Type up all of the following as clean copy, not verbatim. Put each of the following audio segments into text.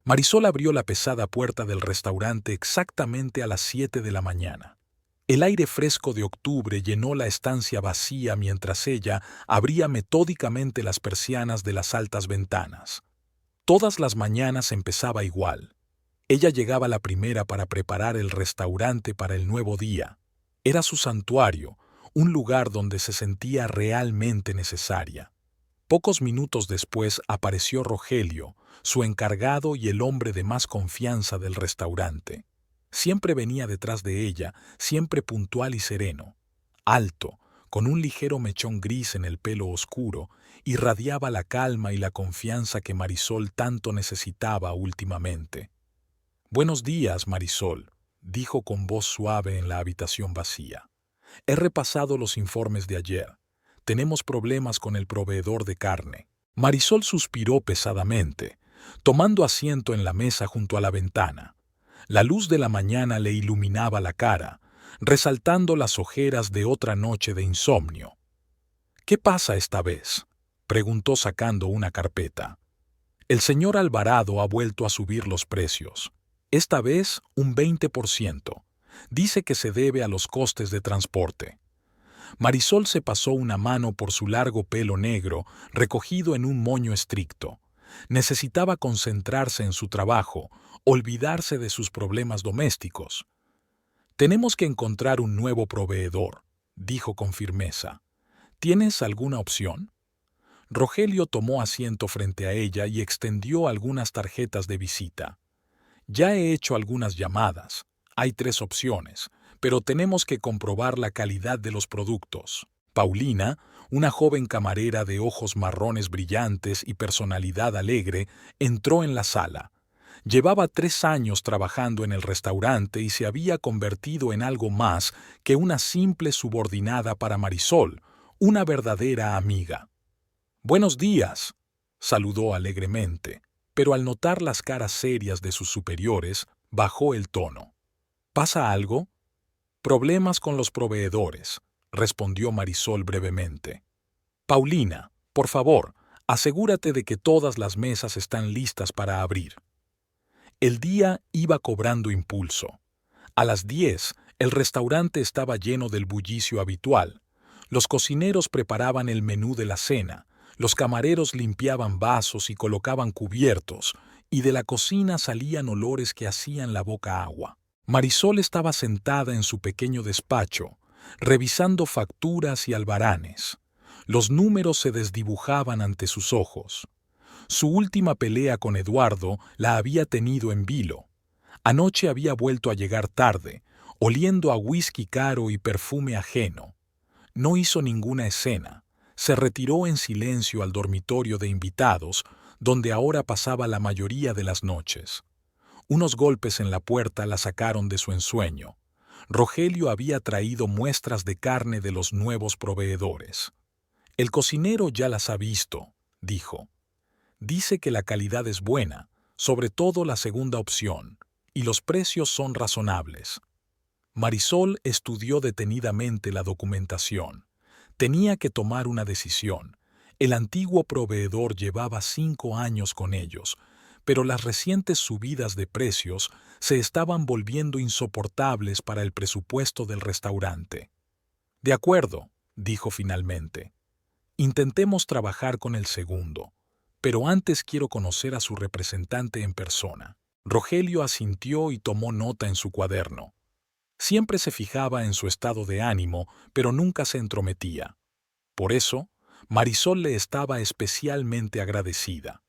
Marisol abrió la pesada puerta del restaurante exactamente a las 7 de la mañana. El aire fresco de octubre llenó la estancia vacía mientras ella abría metódicamente las persianas de las altas ventanas. Todas las mañanas empezaba igual. Ella llegaba la primera para preparar el restaurante para el nuevo día. Era su santuario, un lugar donde se sentía realmente necesaria. Pocos minutos después apareció Rogelio, su encargado y el hombre de más confianza del restaurante. Siempre venía detrás de ella, siempre puntual y sereno. Alto, con un ligero mechón gris en el pelo oscuro, irradiaba la calma y la confianza que Marisol tanto necesitaba últimamente. «Buenos días, Marisol», dijo con voz suave en la habitación vacía. «He repasado los informes de ayer. Tenemos problemas con el proveedor de carne». Marisol suspiró pesadamente, tomando asiento en la mesa junto a la ventana. La luz de la mañana le iluminaba la cara, resaltando las ojeras de otra noche de insomnio. «¿Qué pasa esta vez?», preguntó sacando una carpeta. «El señor Alvarado ha vuelto a subir los precios. Esta vez un 20%. Dice que se debe a los costes de transporte». Marisol se pasó una mano por su largo pelo negro, recogido en un moño estricto. Necesitaba concentrarse en su trabajo, olvidarse de sus problemas domésticos. «Tenemos que encontrar un nuevo proveedor», dijo con firmeza. «¿Tienes alguna opción?». Rogelio tomó asiento frente a ella y extendió algunas tarjetas de visita. «Ya he hecho algunas llamadas. Hay 3 opciones, pero tenemos que comprobar la calidad de los productos». Paulina, una joven camarera de ojos marrones brillantes y personalidad alegre, entró en la sala. Llevaba 3 años trabajando en el restaurante y se había convertido en algo más que una simple subordinada para Marisol, una verdadera amiga. «Buenos días», saludó alegremente, pero al notar las caras serias de sus superiores, bajó el tono. «¿Pasa algo?». «Problemas con los proveedores», respondió Marisol brevemente. «Paulina, por favor, asegúrate de que todas las mesas están listas para abrir». El día iba cobrando impulso. A las 10, el restaurante estaba lleno del bullicio habitual. Los cocineros preparaban el menú de la cena, los camareros limpiaban vasos y colocaban cubiertos, y de la cocina salían olores que hacían la boca agua. Marisol estaba sentada en su pequeño despacho, revisando facturas y albaranes. Los números se desdibujaban ante sus ojos. Su última pelea con Eduardo la había tenido en vilo. Anoche había vuelto a llegar tarde, oliendo a whisky caro y perfume ajeno. No hizo ninguna escena. Se retiró en silencio al dormitorio de invitados, donde ahora pasaba la mayoría de las noches. Unos golpes en la puerta la sacaron de su ensueño. Rogelio había traído muestras de carne de los nuevos proveedores. «El cocinero ya las ha visto», dijo. «Dice que la calidad es buena, sobre todo la segunda opción, y los precios son razonables». Marisol estudió detenidamente la documentación. Tenía que tomar una decisión. El antiguo proveedor llevaba 5 años con ellos, pero las recientes subidas de precios se estaban volviendo insoportables para el presupuesto del restaurante. «De acuerdo», dijo finalmente. «Intentemos trabajar con el segundo, pero antes quiero conocer a su representante en persona». Rogelio asintió y tomó nota en su cuaderno. Siempre se fijaba en su estado de ánimo, pero nunca se entrometía. Por eso, Marisol le estaba especialmente agradecida.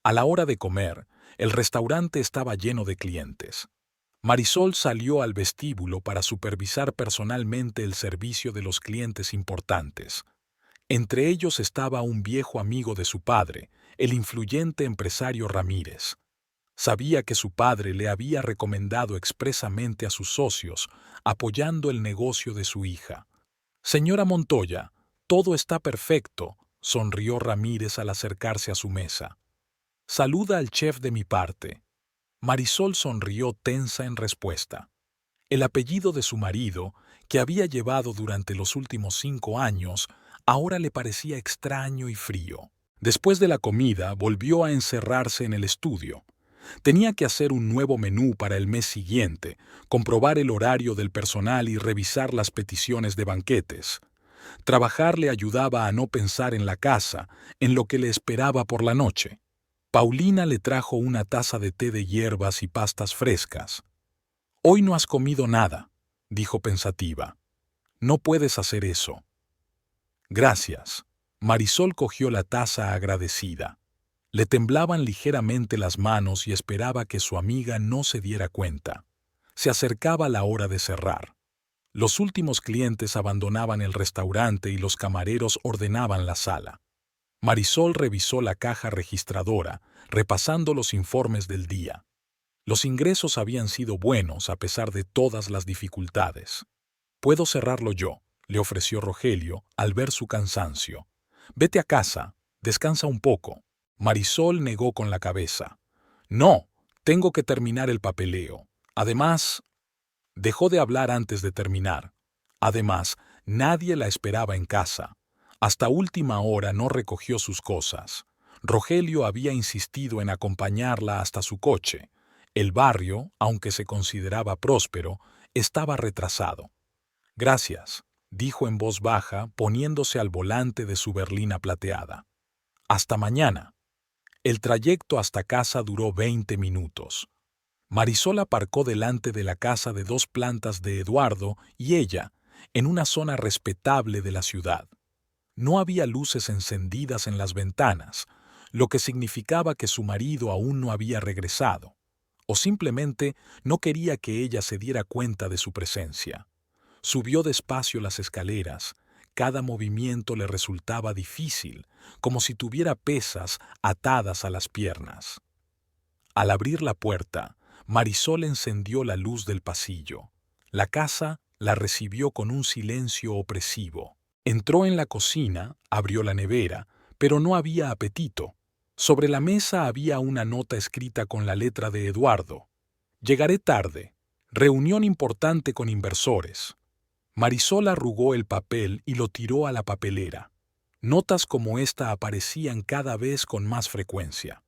A la hora de comer, el restaurante estaba lleno de clientes. Marisol salió al vestíbulo para supervisar personalmente el servicio de los clientes importantes. Entre ellos estaba un viejo amigo de su padre, el influyente empresario Ramírez. Sabía que su padre le había recomendado expresamente a sus socios, apoyando el negocio de su hija. «Señora Montoya, todo está perfecto», sonrió Ramírez al acercarse a su mesa. «Saluda al chef de mi parte». Marisol sonrió tensa en respuesta. El apellido de su marido, que había llevado durante los últimos 5 años, ahora le parecía extraño y frío. Después de la comida, volvió a encerrarse en el estudio. Tenía que hacer un nuevo menú para el mes siguiente, comprobar el horario del personal y revisar las peticiones de banquetes. Trabajar le ayudaba a no pensar en la casa, en lo que le esperaba por la noche. Paulina le trajo una taza de té de hierbas y pastas frescas. «Hoy no has comido nada», dijo pensativa. «No puedes hacer eso». «Gracias». Marisol cogió la taza agradecida. Le temblaban ligeramente las manos y esperaba que su amiga no se diera cuenta. Se acercaba la hora de cerrar. Los últimos clientes abandonaban el restaurante y los camareros ordenaban la sala. Marisol revisó la caja registradora, repasando los informes del día. Los ingresos habían sido buenos a pesar de todas las dificultades. «Puedo cerrarlo yo», le ofreció Rogelio al ver su cansancio. «Vete a casa, descansa un poco». Marisol negó con la cabeza. «No, tengo que terminar el papeleo. Además…» Dejó de hablar antes de terminar. Además, nadie la esperaba en casa. Hasta última hora no recogió sus cosas. Rogelio había insistido en acompañarla hasta su coche. El barrio, aunque se consideraba próspero, estaba retrasado. «Gracias», dijo en voz baja, poniéndose al volante de su berlina plateada. «Hasta mañana». El trayecto hasta casa duró 20 minutos. Marisol aparcó delante de la casa de 2 plantas de Eduardo y ella, en una zona respetable de la ciudad. No había luces encendidas en las ventanas, lo que significaba que su marido aún no había regresado, o simplemente no quería que ella se diera cuenta de su presencia. Subió despacio las escaleras. Cada movimiento le resultaba difícil, como si tuviera pesas atadas a las piernas. Al abrir la puerta, Marisol encendió la luz del pasillo. La casa la recibió con un silencio opresivo. Entró en la cocina, abrió la nevera, pero no había apetito. Sobre la mesa había una nota escrita con la letra de Eduardo. «Llegaré tarde. Reunión importante con inversores». Marisol arrugó el papel y lo tiró a la papelera. Notas como esta aparecían cada vez con más frecuencia.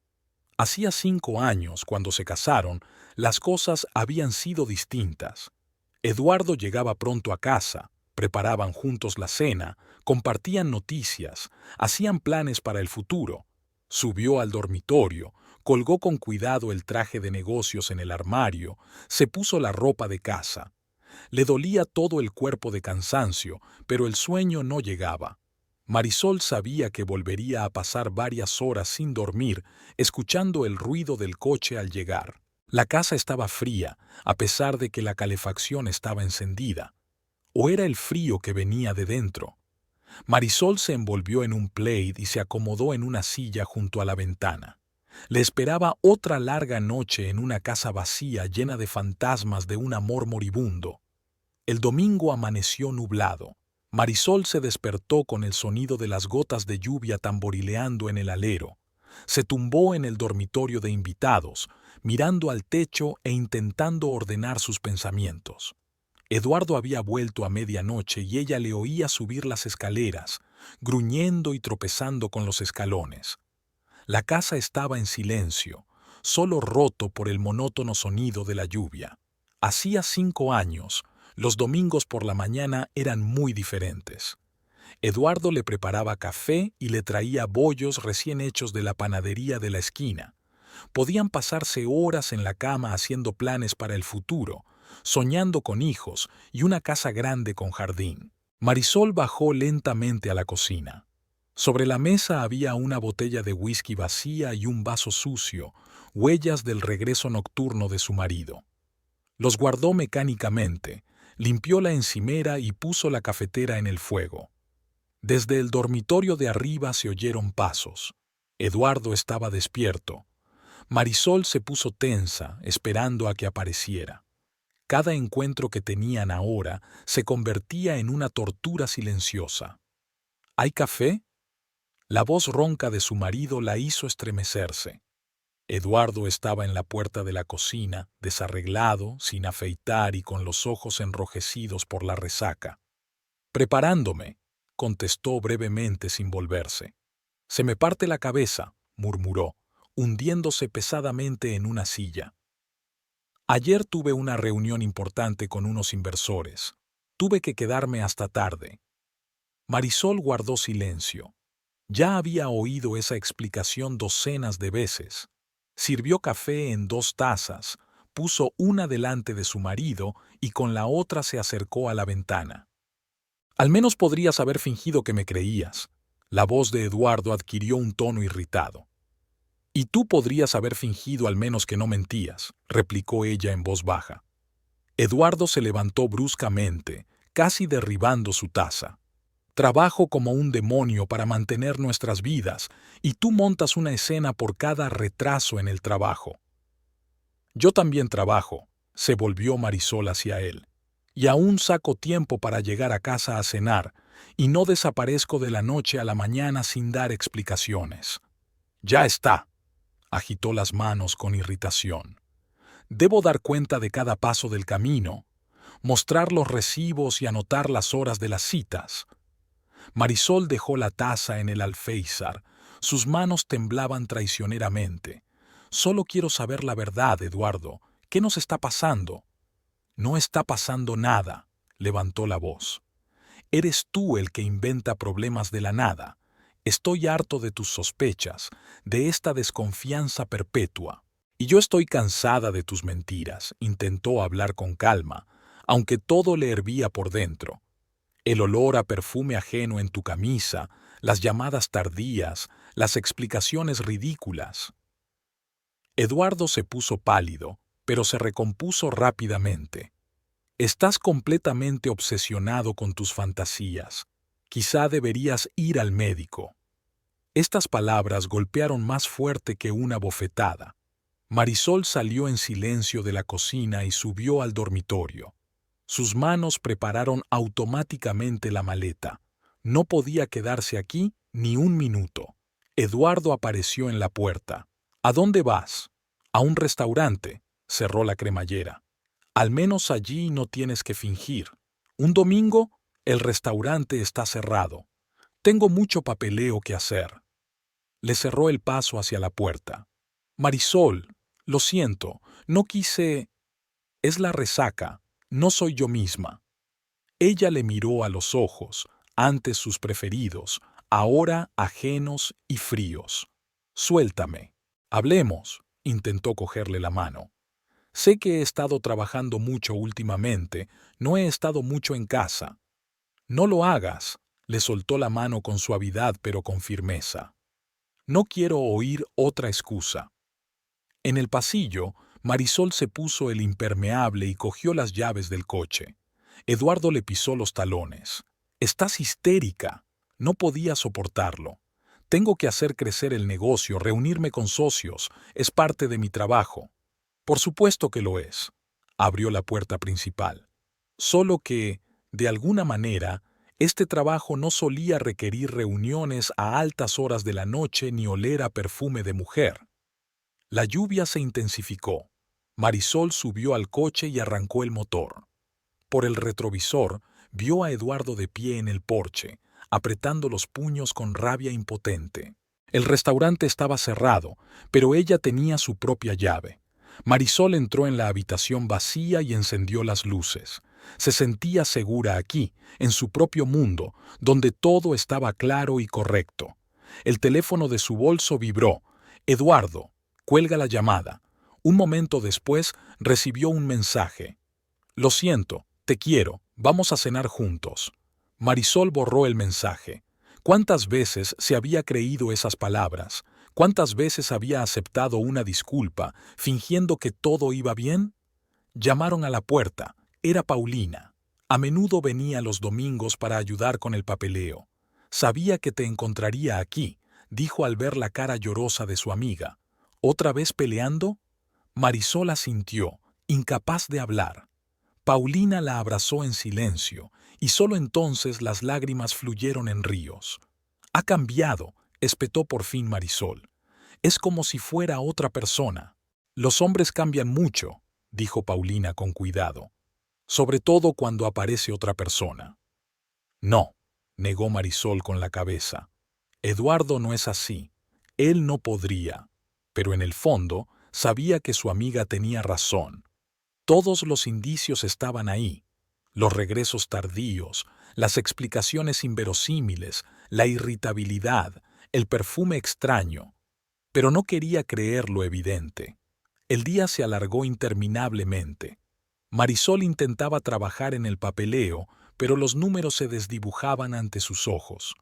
Hacía 5 años, cuando se casaron, las cosas habían sido distintas. Eduardo llegaba pronto a casa, preparaban juntos la cena, compartían noticias, hacían planes para el futuro. Subió al dormitorio, colgó con cuidado el traje de negocios en el armario, se puso la ropa de casa. Le dolía todo el cuerpo de cansancio, pero el sueño no llegaba. Marisol sabía que volvería a pasar varias horas sin dormir, escuchando el ruido del coche al llegar. La casa estaba fría, a pesar de que la calefacción estaba encendida. ¿O era el frío que venía de dentro? Marisol se envolvió en un plaid y se acomodó en una silla junto a la ventana. Le esperaba otra larga noche en una casa vacía llena de fantasmas de un amor moribundo. El domingo amaneció nublado. Marisol se despertó con el sonido de las gotas de lluvia tamborileando en el alero. Se tumbó en el dormitorio de invitados, mirando al techo e intentando ordenar sus pensamientos. Eduardo había vuelto a medianoche y ella le oía subir las escaleras, gruñendo y tropezando con los escalones. La casa estaba en silencio, solo roto por el monótono sonido de la lluvia. Hacía 5 años, los domingos por la mañana eran muy diferentes. Eduardo le preparaba café y le traía bollos recién hechos de la panadería de la esquina. Podían pasarse horas en la cama haciendo planes para el futuro, soñando con hijos y una casa grande con jardín. Marisol bajó lentamente a la cocina. Sobre la mesa había una botella de whisky vacía y un vaso sucio, huellas del regreso nocturno de su marido. Los guardó mecánicamente, limpió la encimera y puso la cafetera en el fuego. Desde el dormitorio de arriba se oyeron pasos. Eduardo estaba despierto. Marisol se puso tensa, esperando a que apareciera. Cada encuentro que tenían ahora se convertía en una tortura silenciosa. ¿Hay café? La voz ronca de su marido la hizo estremecerse. Eduardo estaba en la puerta de la cocina, desarreglado, sin afeitar y con los ojos enrojecidos por la resaca. «Preparándome», contestó brevemente sin volverse. «Se me parte la cabeza», murmuró. hundiéndose pesadamente en una silla. Ayer tuve una reunión importante con unos inversores. Tuve que quedarme hasta tarde. Marisol guardó silencio. Ya había oído esa explicación docenas de veces. Sirvió café en 2 tazas, puso una delante de su marido y con la otra se acercó a la ventana. Al menos podrías haber fingido que me creías. La voz de Eduardo adquirió un tono irritado. Y tú podrías haber fingido al menos que no mentías, replicó ella en voz baja. Eduardo se levantó bruscamente, casi derribando su taza. Trabajo como un demonio para mantener nuestras vidas, y tú montas una escena por cada retraso en el trabajo. Yo también trabajo, se volvió Marisol hacia él, y aún saco tiempo para llegar a casa a cenar, y no desaparezco de la noche a la mañana sin dar explicaciones. Ya está, agitó las manos con irritación. Debo dar cuenta de cada paso del camino, mostrar los recibos y anotar las horas de las citas. Marisol dejó la taza en el alféizar. Sus manos temblaban traicioneramente. Solo quiero saber la verdad, Eduardo. ¿Qué nos está pasando? No está pasando nada, levantó la voz. Eres tú el que inventa problemas de la nada. Estoy harto de tus sospechas, de esta desconfianza perpetua. Y yo estoy cansada de tus mentiras, intentó hablar con calma, aunque todo le hervía por dentro. El olor a perfume ajeno en tu camisa, las llamadas tardías, las explicaciones ridículas. Eduardo se puso pálido, pero se recompuso rápidamente. Estás completamente obsesionado con tus fantasías. Quizá deberías ir al médico. Estas palabras golpearon más fuerte que una bofetada. Marisol salió en silencio de la cocina y subió al dormitorio. Sus manos prepararon automáticamente la maleta. No podía quedarse aquí ni un minuto. Eduardo apareció en la puerta. ¿A dónde vas? A un restaurante, cerró la cremallera. Al menos allí no tienes que fingir. Un domingo, el restaurante está cerrado. Tengo mucho papeleo que hacer. Le cerró el paso hacia la puerta. Marisol, lo siento, no quise... Es la resaca, no soy yo misma. Ella le miró a los ojos, antes sus preferidos, ahora ajenos y fríos. Suéltame. Hablemos, intentó cogerle la mano. Sé que he estado trabajando mucho últimamente, no he estado mucho en casa. No lo hagas, le soltó la mano con suavidad pero con firmeza. No quiero oír otra excusa. En el pasillo, Marisol se puso el impermeable y cogió las llaves del coche. Eduardo le pisó los talones. Estás histérica. No podía soportarlo. Tengo que hacer crecer el negocio, reunirme con socios. Es parte de mi trabajo. Por supuesto que lo es. Abrió la puerta principal. Solo que, de alguna manera, este trabajo no solía requerir reuniones a altas horas de la noche ni oler a perfume de mujer. La lluvia se intensificó. Marisol subió al coche y arrancó el motor. Por el retrovisor, vio a Eduardo de pie en el porche, apretando los puños con rabia impotente. El restaurante estaba cerrado, pero ella tenía su propia llave. Marisol entró en la habitación vacía y encendió las luces. Se sentía segura aquí, en su propio mundo, donde todo estaba claro y correcto. El teléfono de su bolso vibró. Eduardo, cuelga la llamada. Un momento después recibió un mensaje. Lo siento, te quiero, vamos a cenar juntos. Marisol borró el mensaje. ¿Cuántas veces se había creído esas palabras? ¿Cuántas veces había aceptado una disculpa, fingiendo que todo iba bien? Llamaron a la puerta. Era Paulina. A menudo venía los domingos para ayudar con el papeleo. Sabía que te encontraría aquí, dijo al ver la cara llorosa de su amiga. ¿Otra vez peleando? Marisol asintió, incapaz de hablar. Paulina la abrazó en silencio, y solo entonces las lágrimas fluyeron en ríos. Ha cambiado, espetó por fin Marisol. Es como si fuera otra persona. Los hombres cambian mucho, dijo Paulina con cuidado. Sobre todo cuando aparece otra persona. No, negó Marisol con la cabeza. Eduardo no es así. Él no podría. pero en el fondo sabía que su amiga tenía razón. Todos los indicios estaban ahí: los regresos tardíos, las explicaciones inverosímiles, la irritabilidad, el perfume extraño. Pero no quería creer lo evidente. El día se alargó interminablemente. Marisol intentaba trabajar en el papeleo, pero los números se desdibujaban ante sus ojos.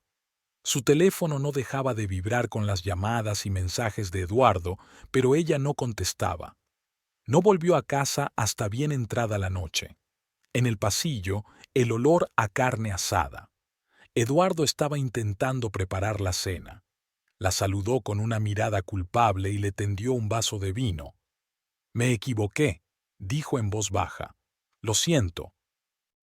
Su teléfono no dejaba de vibrar con las llamadas y mensajes de Eduardo, pero ella no contestaba. No volvió a casa hasta bien entrada la noche. En el pasillo, el olor a carne asada. Eduardo estaba intentando preparar la cena. La saludó con una mirada culpable y le tendió un vaso de vino. «Me equivoqué», dijo en voz baja. «Lo siento».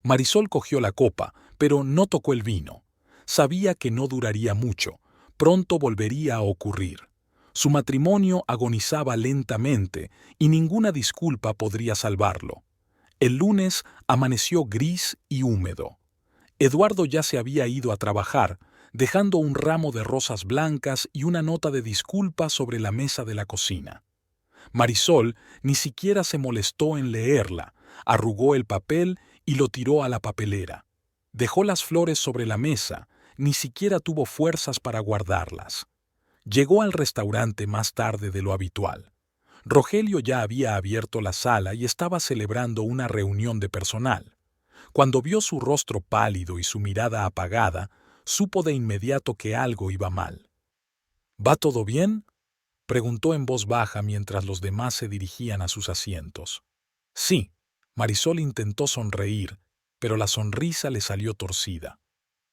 Marisol cogió la copa, pero no tocó el vino. Sabía que no duraría mucho. Pronto volvería a ocurrir. Su matrimonio agonizaba lentamente y ninguna disculpa podría salvarlo. El lunes amaneció gris y húmedo. Eduardo ya se había ido a trabajar, dejando un ramo de rosas blancas y una nota de disculpa sobre la mesa de la cocina. Marisol ni siquiera se molestó en leerla, arrugó el papel y lo tiró a la papelera. Dejó las flores sobre la mesa, ni siquiera tuvo fuerzas para guardarlas. Llegó al restaurante más tarde de lo habitual. Rogelio ya había abierto la sala y estaba celebrando una reunión de personal. Cuando vio su rostro pálido y su mirada apagada, supo de inmediato que algo iba mal. «¿Va todo bien?», preguntó en voz baja mientras los demás se dirigían a sus asientos. «Sí». Marisol intentó sonreír, pero la sonrisa le salió torcida.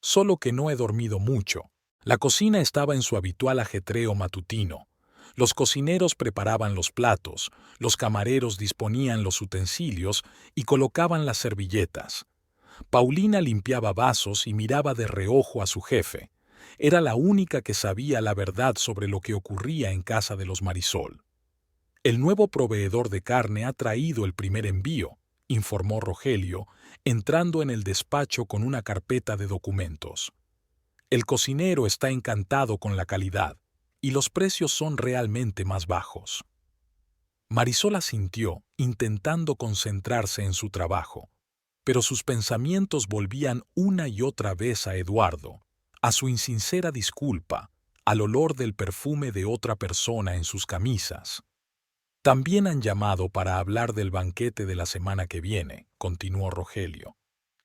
«Solo que no he dormido mucho». La cocina estaba en su habitual ajetreo matutino. Los cocineros preparaban los platos, los camareros disponían los utensilios y colocaban las servilletas. Paulina limpiaba vasos y miraba de reojo a su jefe. Era la única que sabía la verdad sobre lo que ocurría en casa de los Marisol. «El nuevo proveedor de carne ha traído el primer envío», informó Rogelio, entrando en el despacho con una carpeta de documentos. «El cocinero está encantado con la calidad y los precios son realmente más bajos». Marisol asintió, intentando concentrarse en su trabajo, pero sus pensamientos volvían una y otra vez a Eduardo, a su insincera disculpa, al olor del perfume de otra persona en sus camisas. «También han llamado para hablar del banquete de la semana que viene», continuó Rogelio.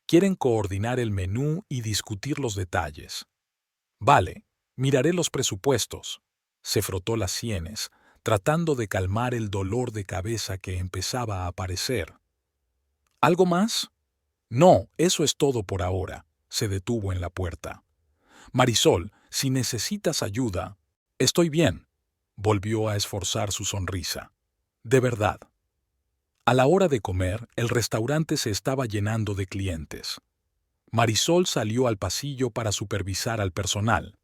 «Quieren coordinar el menú y discutir los detalles». «Vale, miraré los presupuestos». Se frotó las sienes, tratando de calmar el dolor de cabeza que empezaba a aparecer. «¿Algo más?» «No, eso es todo por ahora», se detuvo en la puerta. «Marisol, si necesitas ayuda...» «Estoy bien», volvió a esforzar su sonrisa. «De verdad». A la hora de comer, el restaurante se estaba llenando de clientes. Marisol salió al pasillo para supervisar al personal.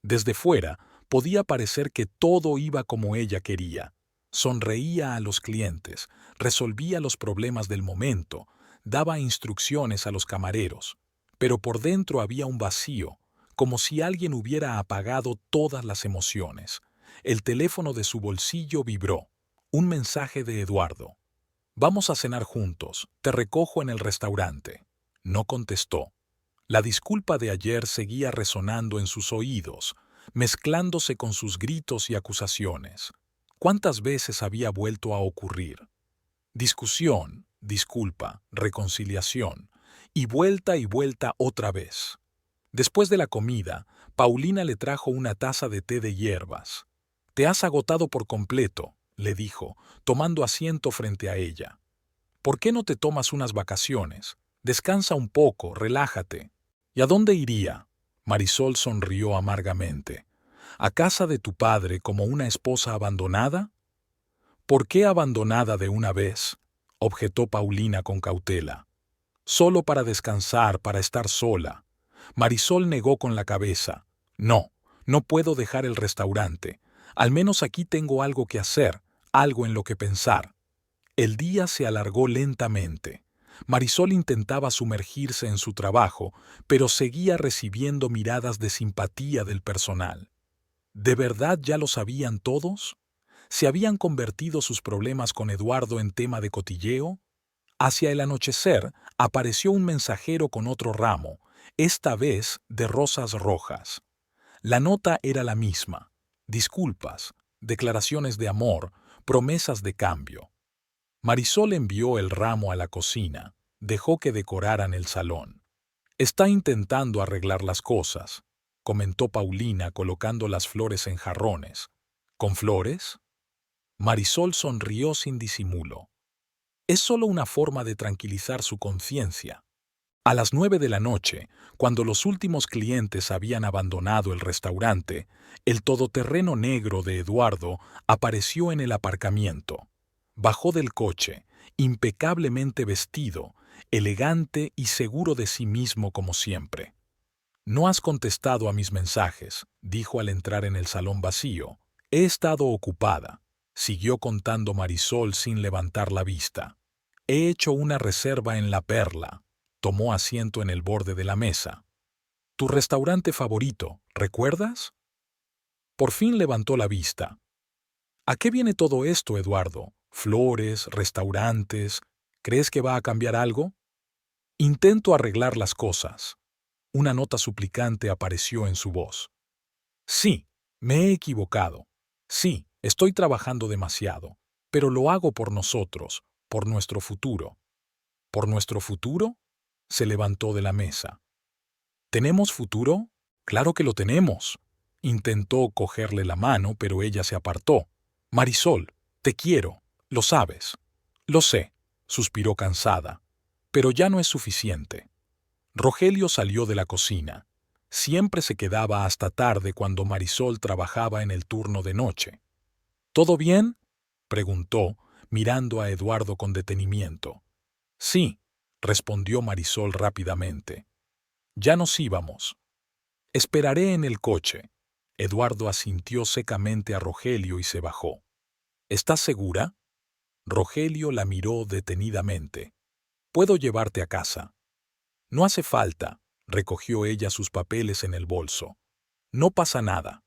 Desde fuera, podía parecer que todo iba como ella quería. Sonreía a los clientes, resolvía los problemas del momento, daba instrucciones a los camareros. Pero por dentro había un vacío, como si alguien hubiera apagado todas las emociones. El teléfono de su bolsillo vibró. Un mensaje de Eduardo. «Vamos a cenar juntos, te recojo en el restaurante». No contestó. La disculpa de ayer seguía resonando en sus oídos, mezclándose con sus gritos y acusaciones. ¿Cuántas veces había vuelto a ocurrir? Discusión, disculpa, reconciliación, y vuelta otra vez. Después de la comida, Paulina le trajo una taza de té de hierbas. «Te has agotado por completo», le dijo, tomando asiento frente a ella. «¿Por qué no te tomas unas vacaciones? Descansa un poco, relájate». «¿Y a dónde iría?». Marisol sonrió amargamente. «¿A casa de tu padre como una esposa abandonada?». «¿Por qué abandonada de una vez?», objetó Paulina con cautela. «Solo para descansar, para estar sola». Marisol negó con la cabeza. «No, no puedo dejar el restaurante. Al menos aquí tengo algo que hacer, algo en lo que pensar». El día se alargó lentamente. Marisol intentaba sumergirse en su trabajo, pero seguía recibiendo miradas de simpatía del personal. ¿De verdad ya lo sabían todos? ¿Se habían convertido sus problemas con Eduardo en tema de cotilleo? Hacia el anochecer apareció un mensajero con otro ramo, esta vez de rosas rojas. La nota era la misma: disculpas, declaraciones de amor, promesas de cambio. Marisol envió el ramo a la cocina, dejó que decoraran el salón. Está intentando arreglar las cosas, comentó Paulina colocando las flores en jarrones. ¿Con flores? Marisol sonrió sin disimulo. Es solo una forma de tranquilizar su conciencia. A las 9 de la noche, cuando los últimos clientes habían abandonado el restaurante, el todoterreno negro de Eduardo apareció en el aparcamiento. Bajó del coche, impecablemente vestido, elegante y seguro de sí mismo como siempre. «No has contestado a mis mensajes», dijo al entrar en el salón vacío. «He estado ocupada», siguió contando Marisol sin levantar la vista. «He hecho una reserva en La Perla». Tomó asiento en el borde de la mesa. «Tu restaurante favorito, ¿recuerdas?». Por fin levantó la vista. «¿A qué viene todo esto, Eduardo? Flores, restaurantes. ¿Crees que va a cambiar algo?». «Intento arreglar las cosas». Una nota suplicante apareció en su voz. «Sí, me he equivocado. Sí, estoy trabajando demasiado. Pero lo hago por nosotros, por nuestro futuro». «¿Por nuestro futuro?». Se levantó de la mesa. ¿Tenemos futuro? Claro que lo tenemos. Intentó cogerle la mano, pero ella se apartó. «Marisol, te quiero, lo sabes». «Lo sé», suspiró cansada. «Pero ya no es suficiente». Rogelio salió de la cocina. Siempre se quedaba hasta tarde cuando Marisol trabajaba en el turno de noche. «¿Todo bien?», preguntó, mirando a Eduardo con detenimiento. «Sí», respondió Marisol rápidamente. «Ya nos íbamos». «Esperaré en el coche». Eduardo asintió secamente a Rogelio y se bajó. «¿Estás segura?». Rogelio la miró detenidamente. «Puedo llevarte a casa». «No hace falta», recogió ella sus papeles en el bolso. «No pasa nada».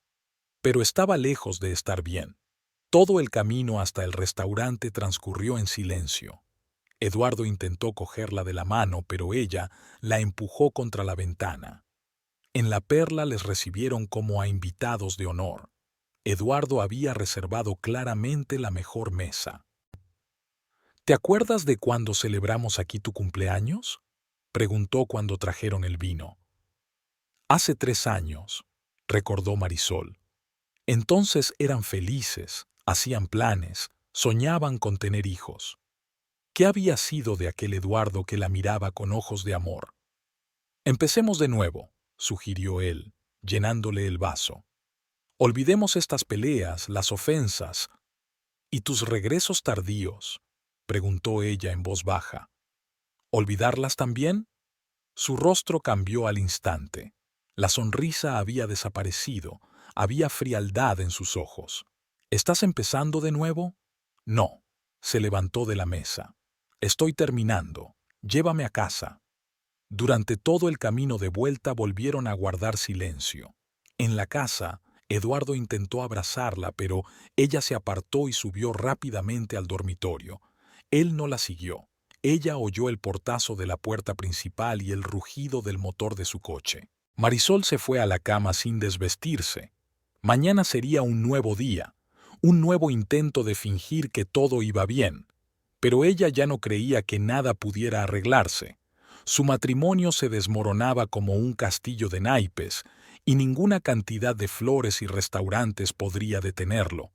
Pero estaba lejos de estar bien. Todo el camino hasta el restaurante transcurrió en silencio. Eduardo intentó cogerla de la mano, pero ella la empujó contra la ventana. En La Perla les recibieron como a invitados de honor. Eduardo había reservado claramente la mejor mesa. «¿Te acuerdas de cuando celebramos aquí tu cumpleaños?», preguntó cuando trajeron el vino. «Hace 3 años», recordó Marisol. «Entonces eran felices, hacían planes, soñaban con tener hijos». ¿Qué había sido de aquel Eduardo que la miraba con ojos de amor? «Empecemos de nuevo», sugirió él, llenándole el vaso. «Olvidemos estas peleas, las ofensas». «¿Y tus regresos tardíos?», preguntó ella en voz baja. «¿Olvidarlas también?». Su rostro cambió al instante. La sonrisa había desaparecido, había frialdad en sus ojos. «¿Estás empezando de nuevo?». «No», se levantó de la mesa. «Estoy terminando. Llévame a casa». Durante todo el camino de vuelta volvieron a guardar silencio. En la casa, Eduardo intentó abrazarla, pero ella se apartó y subió rápidamente al dormitorio. Él no la siguió. Ella oyó el portazo de la puerta principal y el rugido del motor de su coche. Marisol se fue a la cama sin desvestirse. Mañana sería un nuevo día, un nuevo intento de fingir que todo iba bien. Pero ella ya no creía que nada pudiera arreglarse. Su matrimonio se desmoronaba como un castillo de naipes, y ninguna cantidad de flores y restaurantes podría detenerlo.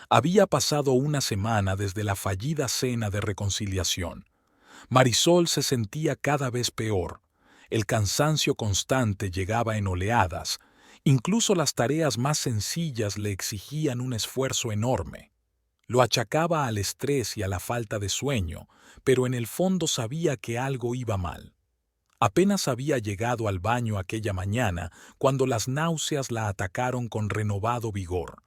Había pasado una semana desde la fallida cena de reconciliación. Marisol se sentía cada vez peor. El cansancio constante llegaba en oleadas. Incluso las tareas más sencillas le exigían un esfuerzo enorme. Lo achacaba al estrés y a la falta de sueño, pero en el fondo sabía que algo iba mal. Apenas había llegado al baño aquella mañana cuando las náuseas la atacaron con renovado vigor.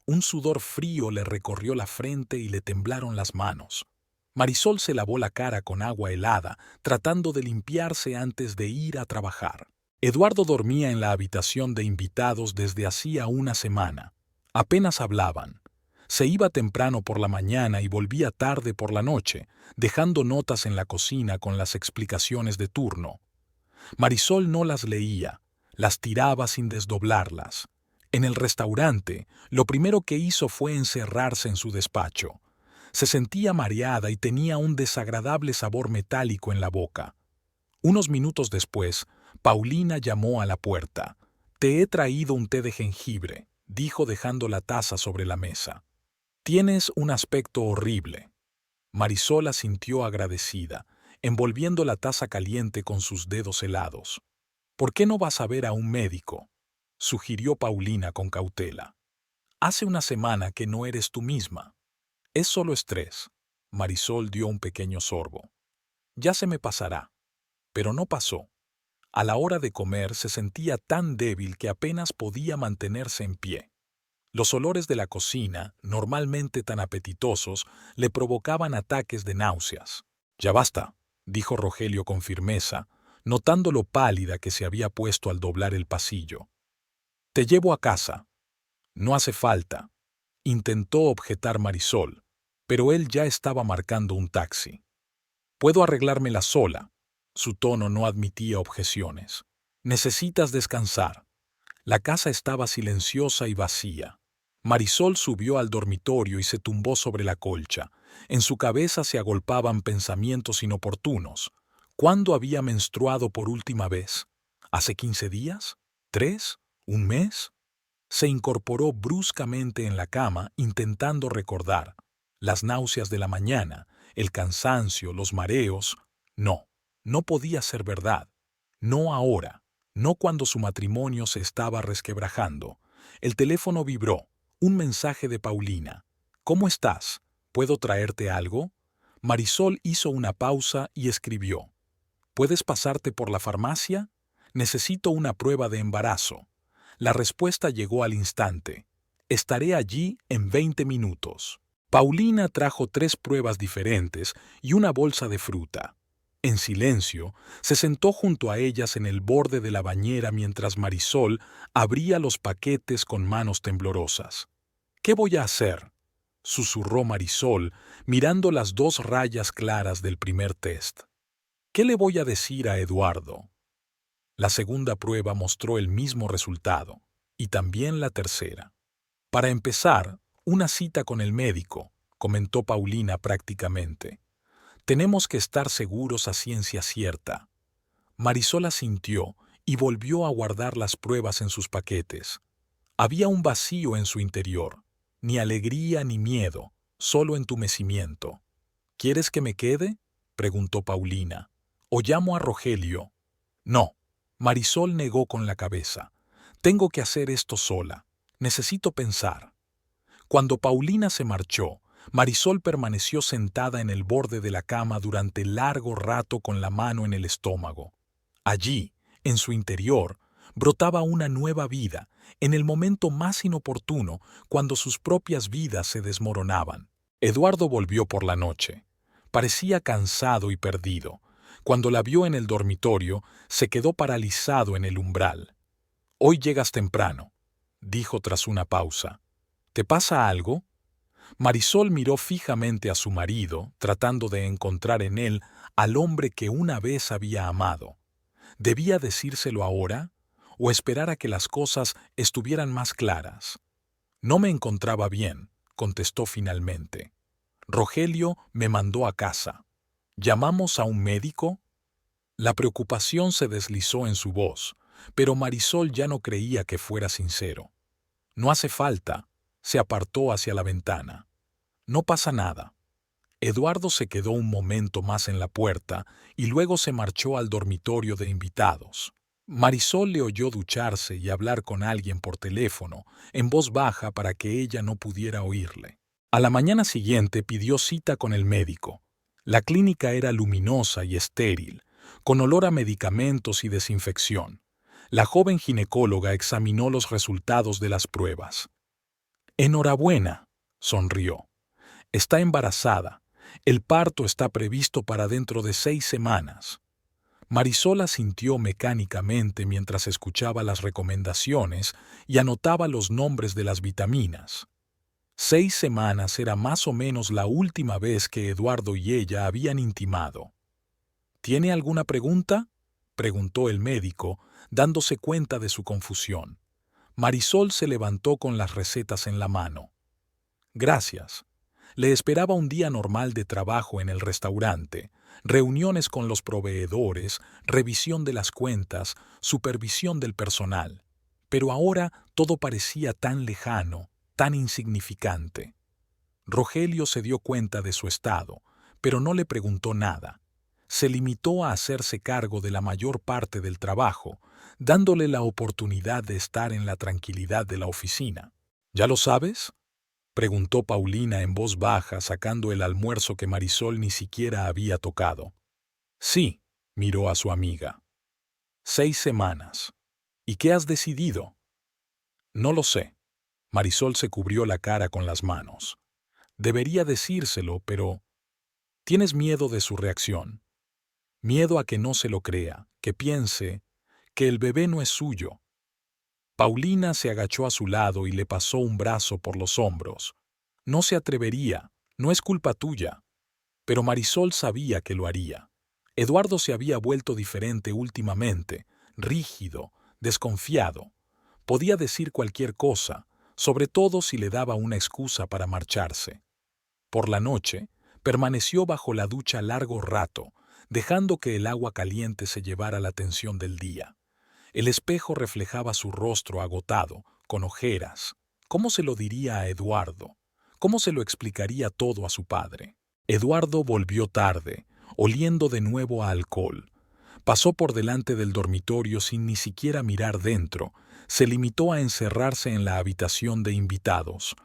Un sudor frío le recorrió la frente y le temblaron las manos. Marisol se lavó la cara con agua helada, tratando de limpiarse antes de ir a trabajar. Eduardo dormía en la habitación de invitados desde hacía una semana. Apenas hablaban. Se iba temprano por la mañana y volvía tarde por la noche, dejando notas en la cocina con las explicaciones de turno. Marisol no las leía, las tiraba sin desdoblarlas. En el restaurante, lo primero que hizo fue encerrarse en su despacho. Se sentía mareada y tenía un desagradable sabor metálico en la boca. Unos minutos después, Paulina llamó a la puerta. «Te he traído un té de jengibre», dijo dejando la taza sobre la mesa. «Tienes un aspecto horrible». Marisol asintió agradecida, envolviendo la taza caliente con sus dedos helados. «¿Por qué no vas a ver a un médico?», sugirió Paulina con cautela. «Hace una semana que no eres tú misma». «Es solo estrés». Marisol dio un pequeño sorbo. «Ya se me pasará». Pero no pasó. A la hora de comer se sentía tan débil que apenas podía mantenerse en pie. Los olores de la cocina, normalmente tan apetitosos, le provocaban ataques de náuseas. «Ya basta», dijo Rogelio con firmeza, notando lo pálida que se había puesto al doblar el pasillo. «Te llevo a casa». «No hace falta», intentó objetar Marisol, pero él ya estaba marcando un taxi. «Puedo arreglármela sola». Su tono no admitía objeciones. «Necesitas descansar». La casa estaba silenciosa y vacía. Marisol subió al dormitorio y se tumbó sobre la colcha. En su cabeza se agolpaban pensamientos inoportunos. ¿Cuándo había menstruado por última vez? ¿Hace 15 días? ¿3? ¿Un mes? Se incorporó bruscamente en la cama intentando recordar. Las náuseas de la mañana, el cansancio, los mareos. No, no podía ser verdad. No ahora, no cuando su matrimonio se estaba resquebrajando. El teléfono vibró. Un mensaje de Paulina. «¿Cómo estás? ¿Puedo traerte algo?» Marisol hizo una pausa y escribió. «¿Puedes pasarte por la farmacia? Necesito una prueba de embarazo». La respuesta llegó al instante. «Estaré allí en 20 minutos». Paulina trajo 3 pruebas diferentes y una bolsa de fruta. En silencio, se sentó junto a ellas en el borde de la bañera mientras Marisol abría los paquetes con manos temblorosas. «¿Qué voy a hacer?», susurró Marisol, mirando las 2 rayas claras del primer test. «¿Qué le voy a decir a Eduardo?». La segunda prueba mostró el mismo resultado, y también la tercera. «Para empezar, una cita con el médico», comentó Paulina prácticamente. «Tenemos que estar seguros a ciencia cierta». Marisol asintió y volvió a guardar las pruebas en sus paquetes. Había un vacío en su interior, ni alegría ni miedo, solo entumecimiento. «¿Quieres que me quede?», preguntó Paulina. «¿O llamo a Rogelio?». «No», Marisol negó con la cabeza. «Tengo que hacer esto sola. Necesito pensar». Cuando Paulina se marchó, Marisol permaneció sentada en el borde de la cama durante largo rato con la mano en el estómago. Allí, en su interior, brotaba una nueva vida, en el momento más inoportuno, cuando sus propias vidas se desmoronaban. Eduardo volvió por la noche. Parecía cansado y perdido. Cuando la vio en el dormitorio, se quedó paralizado en el umbral. «Hoy llegas temprano», dijo tras una pausa. «¿Te pasa algo?». Marisol miró fijamente a su marido, tratando de encontrar en él al hombre que una vez había amado. ¿Debía decírselo ahora o esperar a que las cosas estuvieran más claras? «No me encontraba bien», contestó finalmente. «Rogelio me mandó a casa. ¿Llamamos a un médico?». La preocupación se deslizó en su voz, pero Marisol ya no creía que fuera sincero. «No hace falta», se apartó hacia la ventana. «No pasa nada». Eduardo se quedó un momento más en la puerta y luego se marchó al dormitorio de invitados. Marisol le oyó ducharse y hablar con alguien por teléfono, en voz baja para que ella no pudiera oírle. A la mañana siguiente pidió cita con el médico. La clínica era luminosa y estéril, con olor a medicamentos y desinfección. La joven ginecóloga examinó los resultados de las pruebas. «Enhorabuena», sonrió. «Está embarazada. El parto está previsto para dentro de 6 semanas». Marisol asintió mecánicamente mientras escuchaba las recomendaciones y anotaba los nombres de las vitaminas. 6 semanas era más o menos la última vez que Eduardo y ella habían intimado. ¿Tiene alguna pregunta?, preguntó el médico, dándose cuenta de su confusión. Marisol se levantó con las recetas en la mano. Gracias. Le esperaba un día normal de trabajo en el restaurante, reuniones con los proveedores, revisión de las cuentas, supervisión del personal. Pero ahora todo parecía tan lejano, tan insignificante. Rogelio se dio cuenta de su estado, pero no le preguntó nada. Se limitó a hacerse cargo de la mayor parte del trabajo, dándole la oportunidad de estar en la tranquilidad de la oficina. ¿Ya lo sabes?, preguntó Paulina en voz baja, sacando el almuerzo que Marisol ni siquiera había tocado. Sí, miró a su amiga. 6 semanas. ¿Y qué has decidido? No lo sé. Marisol se cubrió la cara con las manos. Debería decírselo, pero... ¿Tienes miedo de su reacción? Miedo a que no se lo crea, que piense que el bebé no es suyo. Paulina se agachó a su lado y le pasó un brazo por los hombros. No se atrevería, no es culpa tuya. Pero Marisol sabía que lo haría. Eduardo se había vuelto diferente últimamente, rígido, desconfiado. Podía decir cualquier cosa, sobre todo si le daba una excusa para marcharse. Por la noche, permaneció bajo la ducha largo rato, dejando que el agua caliente se llevara la atención del día. El espejo reflejaba su rostro agotado, con ojeras. ¿Cómo se lo diría a Eduardo? ¿Cómo se lo explicaría todo a su padre? Eduardo volvió tarde, oliendo de nuevo a alcohol. Pasó por delante del dormitorio sin ni siquiera mirar dentro. Se limitó a encerrarse en la habitación de invitados.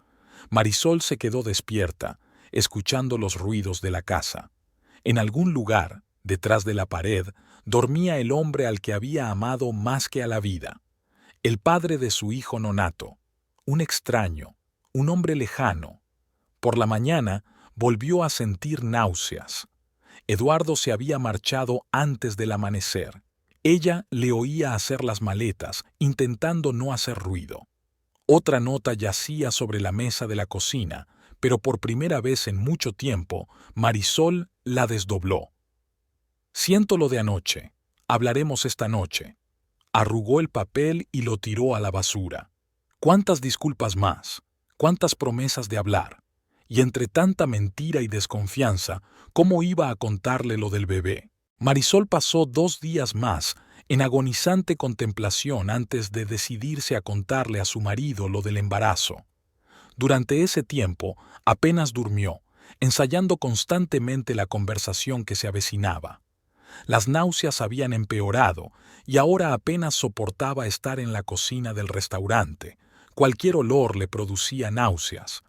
Marisol se quedó despierta, escuchando los ruidos de la casa. En algún lugar, detrás de la pared, dormía el hombre al que había amado más que a la vida. El padre de su hijo nonato. Un extraño, un hombre lejano. Por la mañana volvió a sentir náuseas. Eduardo se había marchado antes del amanecer. Ella le oía hacer las maletas, intentando no hacer ruido. Otra nota yacía sobre la mesa de la cocina, pero por primera vez en mucho tiempo, Marisol la desdobló. Siento lo de anoche. Hablaremos esta noche. Arrugó el papel y lo tiró a la basura. ¿Cuántas disculpas más? ¿Cuántas promesas de hablar? Y entre tanta mentira y desconfianza, ¿cómo iba a contarle lo del bebé? Marisol pasó 2 días más en agonizante contemplación antes de decidirse a contarle a su marido lo del embarazo. Durante ese tiempo apenas durmió, ensayando constantemente la conversación que se avecinaba. Las náuseas habían empeorado y ahora apenas soportaba estar en la cocina del restaurante. Cualquier olor le producía náuseas.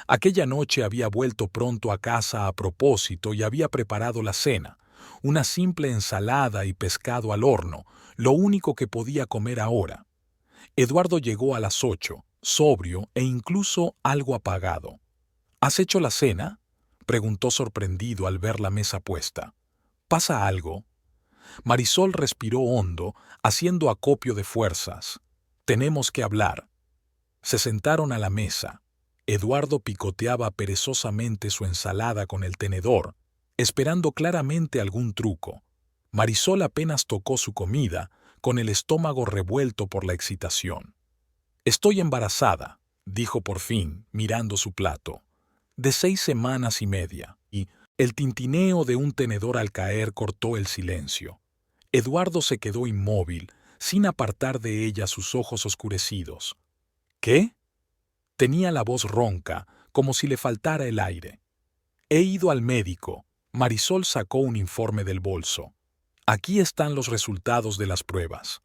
Aquella noche había vuelto pronto a casa a propósito y había preparado la cena, una simple ensalada y pescado al horno, lo único que podía comer ahora. Eduardo llegó a las 8, sobrio e incluso algo apagado. ¿Has hecho la cena?, preguntó sorprendido al ver la mesa puesta. ¿Pasa algo? Marisol respiró hondo, haciendo acopio de fuerzas. Tenemos que hablar. Se sentaron a la mesa. Eduardo picoteaba perezosamente su ensalada con el tenedor, esperando claramente algún truco. Marisol apenas tocó su comida, con el estómago revuelto por la excitación. «Estoy embarazada», dijo por fin, mirando su plato. «De 6 semanas y media», y el tintineo de un tenedor al caer cortó el silencio. Eduardo se quedó inmóvil, sin apartar de ella sus ojos oscurecidos. «¿Qué?». Tenía la voz ronca, como si le faltara el aire. «He ido al médico». Marisol sacó un informe del bolso. «Aquí están los resultados de las pruebas».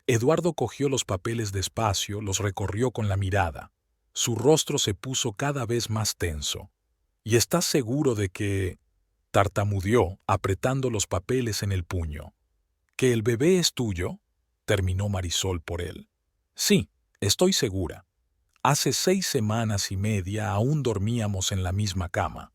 Eduardo cogió los papeles despacio, los recorrió con la mirada. Su rostro se puso cada vez más tenso. «¿Y estás seguro de que...?» tartamudeó, apretando los papeles en el puño. «¿Que el bebé es tuyo?», terminó Marisol por él. «Sí, estoy segura. Hace 6 semanas y media aún dormíamos en la misma cama».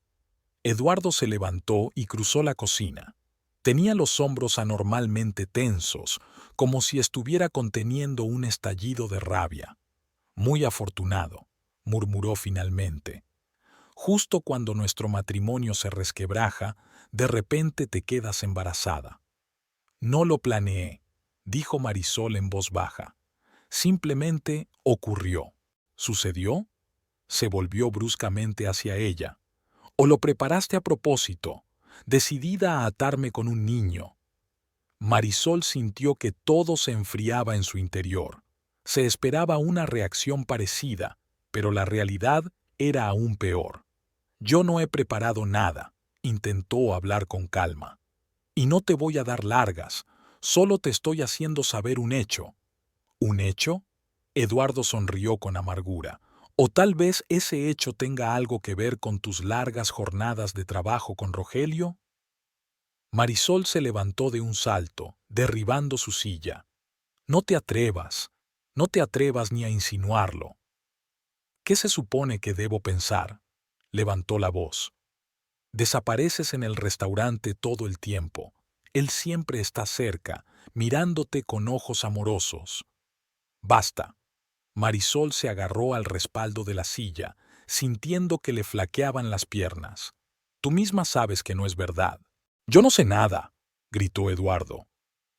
Eduardo se levantó y cruzó la cocina. Tenía los hombros anormalmente tensos, como si estuviera conteniendo un estallido de rabia. Muy afortunado, murmuró finalmente. Justo cuando nuestro matrimonio se resquebraja, de repente te quedas embarazada. No lo planeé, dijo Marisol en voz baja. Simplemente ocurrió. ¿Sucedió? Se volvió bruscamente hacia ella. ¿O lo preparaste a propósito, decidida a atarme con un niño? Marisol sintió que todo se enfriaba en su interior. Se esperaba una reacción parecida, pero la realidad era aún peor. Yo no he preparado nada, intentó hablar con calma. Y no te voy a dar largas, solo te estoy haciendo saber un hecho. ¿Un hecho? Eduardo sonrió con amargura. O tal vez ese hecho tenga algo que ver con tus largas jornadas de trabajo con Rogelio. Marisol se levantó de un salto, derribando su silla. No te atrevas, no te atrevas ni a insinuarlo. ¿Qué se supone que debo pensar? Levantó la voz. Desapareces en el restaurante todo el tiempo. Él siempre está cerca, mirándote con ojos amorosos. Basta. Marisol se agarró al respaldo de la silla, sintiendo que le flaqueaban las piernas. Tú misma sabes que no es verdad. Yo no sé nada, gritó Eduardo.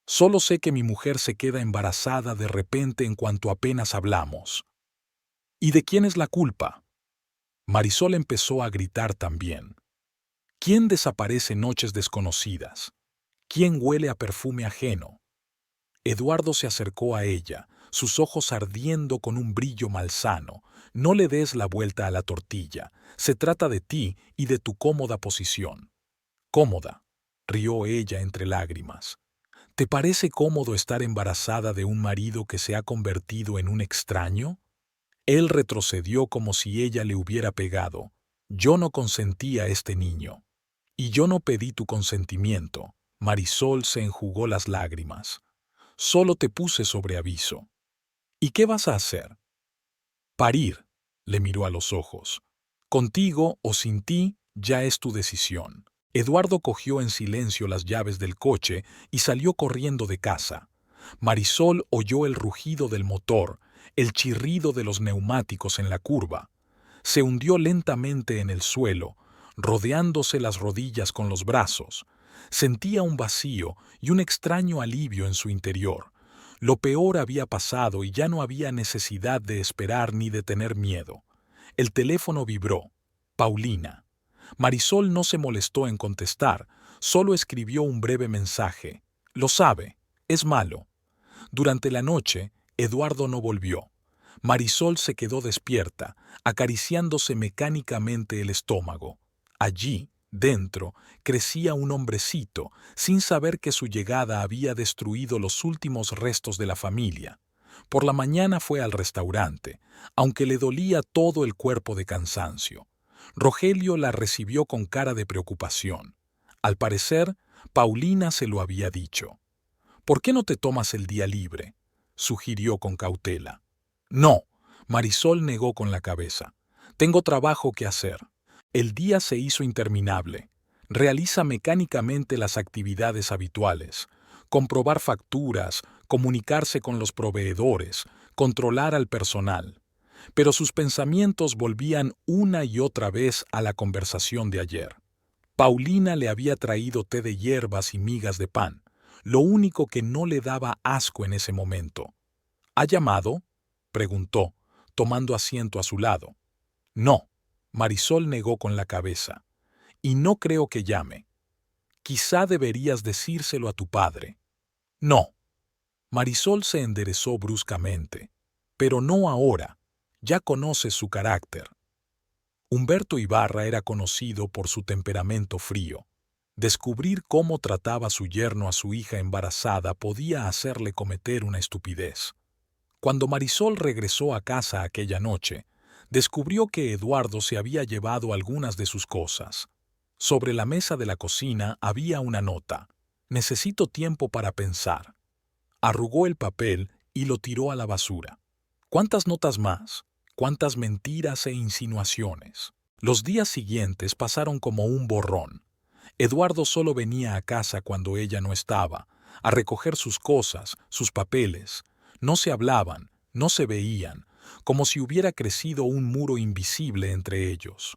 Solo sé que mi mujer se queda embarazada de repente en cuanto apenas hablamos. ¿Y de quién es la culpa? Marisol empezó a gritar también. ¿Quién desaparece en noches desconocidas? ¿Quién huele a perfume ajeno? Eduardo se acercó a ella, sus ojos ardiendo con un brillo malsano. No le des la vuelta a la tortilla. Se trata de ti y de tu cómoda posición. Cómoda, rió ella entre lágrimas. ¿Te parece cómodo estar embarazada de un marido que se ha convertido en un extraño? Él retrocedió como si ella le hubiera pegado. Yo no consentí a este niño. Y yo no pedí tu consentimiento. Marisol se enjugó las lágrimas. Solo te puse sobre aviso. ¿Y qué vas a hacer? Parir, le miró a los ojos. Contigo o sin ti, ya es tu decisión. Eduardo cogió en silencio las llaves del coche y salió corriendo de casa. Marisol oyó el rugido del motor, el chirrido de los neumáticos en la curva. Se hundió lentamente en el suelo, rodeándose las rodillas con los brazos. Sentía un vacío y un extraño alivio en su interior. Lo peor había pasado y ya no había necesidad de esperar ni de tener miedo. El teléfono vibró. Paulina. Marisol no se molestó en contestar, solo escribió un breve mensaje. Lo sabe, es malo. Durante la noche, Eduardo no volvió. Marisol se quedó despierta, acariciándose mecánicamente el estómago. Allí, dentro, crecía un hombrecito, sin saber que su llegada había destruido los últimos restos de la familia. Por la mañana fue al restaurante, aunque le dolía todo el cuerpo de cansancio. Rogelio la recibió con cara de preocupación. Al parecer, Paulina se lo había dicho. ¿Por qué no te tomas el día libre?, sugirió con cautela. No, Marisol negó con la cabeza. Tengo trabajo que hacer. El día se hizo interminable. Realiza mecánicamente las actividades habituales. Comprobar facturas, comunicarse con los proveedores, controlar al personal. Pero sus pensamientos volvían una y otra vez a la conversación de ayer. Paulina le había traído té de hierbas y migas de pan, lo único que no le daba asco en ese momento. ¿Ha llamado?, preguntó, tomando asiento a su lado. No, Marisol negó con la cabeza. Y no creo que llame. Quizá deberías decírselo a tu padre. No. Marisol se enderezó bruscamente. Pero no ahora. Ya conoces su carácter. Humberto Ibarra era conocido por su temperamento frío. Descubrir cómo trataba su yerno a su hija embarazada podía hacerle cometer una estupidez. Cuando Marisol regresó a casa aquella noche, descubrió que Eduardo se había llevado algunas de sus cosas. Sobre la mesa de la cocina había una nota. Necesito tiempo para pensar. Arrugó el papel y lo tiró a la basura. ¿Cuántas notas más? ¿Cuántas mentiras e insinuaciones? Los días siguientes pasaron como un borrón. Eduardo solo venía a casa cuando ella no estaba, a recoger sus cosas, sus papeles. No se hablaban, no se veían, como si hubiera crecido un muro invisible entre ellos.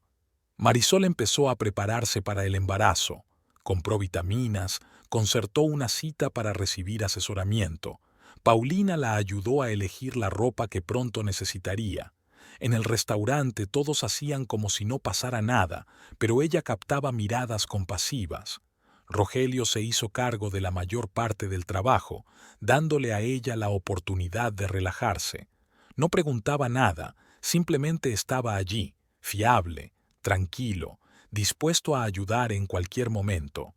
Marisol empezó a prepararse para el embarazo, compró vitaminas, concertó una cita para recibir asesoramiento. Paulina la ayudó a elegir la ropa que pronto necesitaría. En el restaurante todos hacían como si no pasara nada, pero ella captaba miradas compasivas. Rogelio se hizo cargo de la mayor parte del trabajo, dándole a ella la oportunidad de relajarse. No preguntaba nada, simplemente estaba allí, fiable, tranquilo, dispuesto a ayudar en cualquier momento.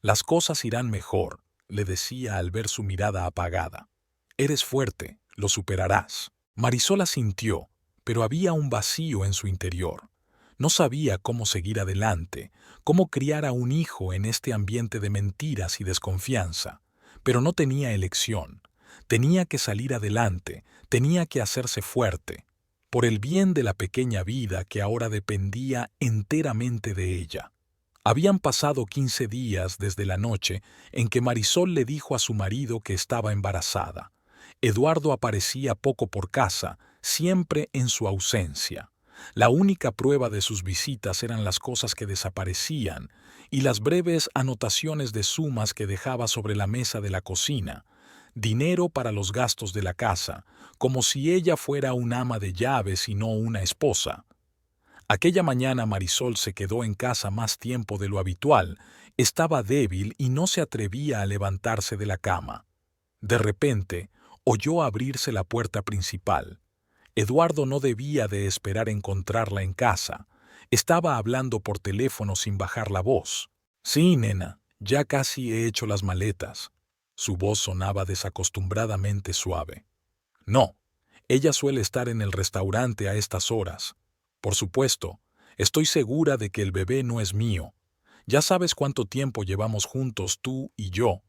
Las cosas irán mejor, le decía al ver su mirada apagada. Eres fuerte, lo superarás. Marisol asintió, pero había un vacío en su interior. No sabía cómo seguir adelante, cómo criar a un hijo en este ambiente de mentiras y desconfianza. Pero no tenía elección. Tenía que salir adelante, tenía que hacerse fuerte, por el bien de la pequeña vida que ahora dependía enteramente de ella. Habían pasado 15 días desde la noche en que Marisol le dijo a su marido que estaba embarazada. Eduardo aparecía poco por casa, siempre en su ausencia. La única prueba de sus visitas eran las cosas que desaparecían y las breves anotaciones de sumas que dejaba sobre la mesa de la cocina. Dinero para los gastos de la casa, como si ella fuera un ama de llaves y no una esposa. Aquella mañana Marisol se quedó en casa más tiempo de lo habitual, estaba débil y no se atrevía a levantarse de la cama. De repente, oyó abrirse la puerta principal. Eduardo no debía de esperar encontrarla en casa. Estaba hablando por teléfono sin bajar la voz. Sí, nena, ya casi he hecho las maletas. Su voz sonaba desacostumbradamente suave. No, ella suele estar en el restaurante a estas horas. Por supuesto, estoy segura de que el bebé no es mío. Ya sabes cuánto tiempo llevamos juntos tú y yo.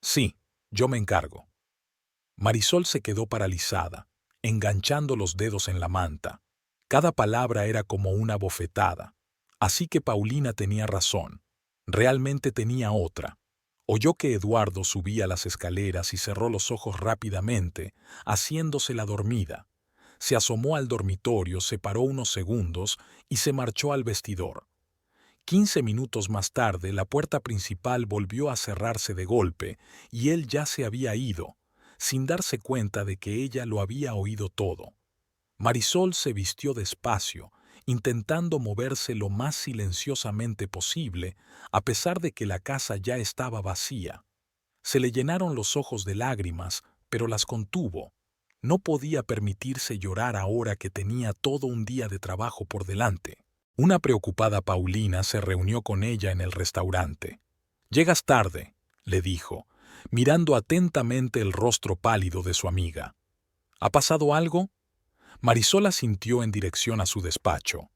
Sí, yo me encargo. Marisol se quedó paralizada, enganchando los dedos en la manta. Cada palabra era como una bofetada. Así que Paulina tenía razón. Realmente tenía otra. Oyó que Eduardo subía las escaleras y cerró los ojos rápidamente, haciéndose la dormida. Se asomó al dormitorio, se paró unos segundos y se marchó al vestidor. 15 minutos más tarde, la puerta principal volvió a cerrarse de golpe y él ya se había ido, sin darse cuenta de que ella lo había oído todo. Marisol se vistió despacio, intentando moverse lo más silenciosamente posible, a pesar de que la casa ya estaba vacía. Se le llenaron los ojos de lágrimas, pero las contuvo. No podía permitirse llorar ahora que tenía todo un día de trabajo por delante. Una preocupada Paulina se reunió con ella en el restaurante. «Llegas tarde», le dijo, mirando atentamente el rostro pálido de su amiga. «¿Ha pasado algo?» Marisol asintió en dirección a su despacho.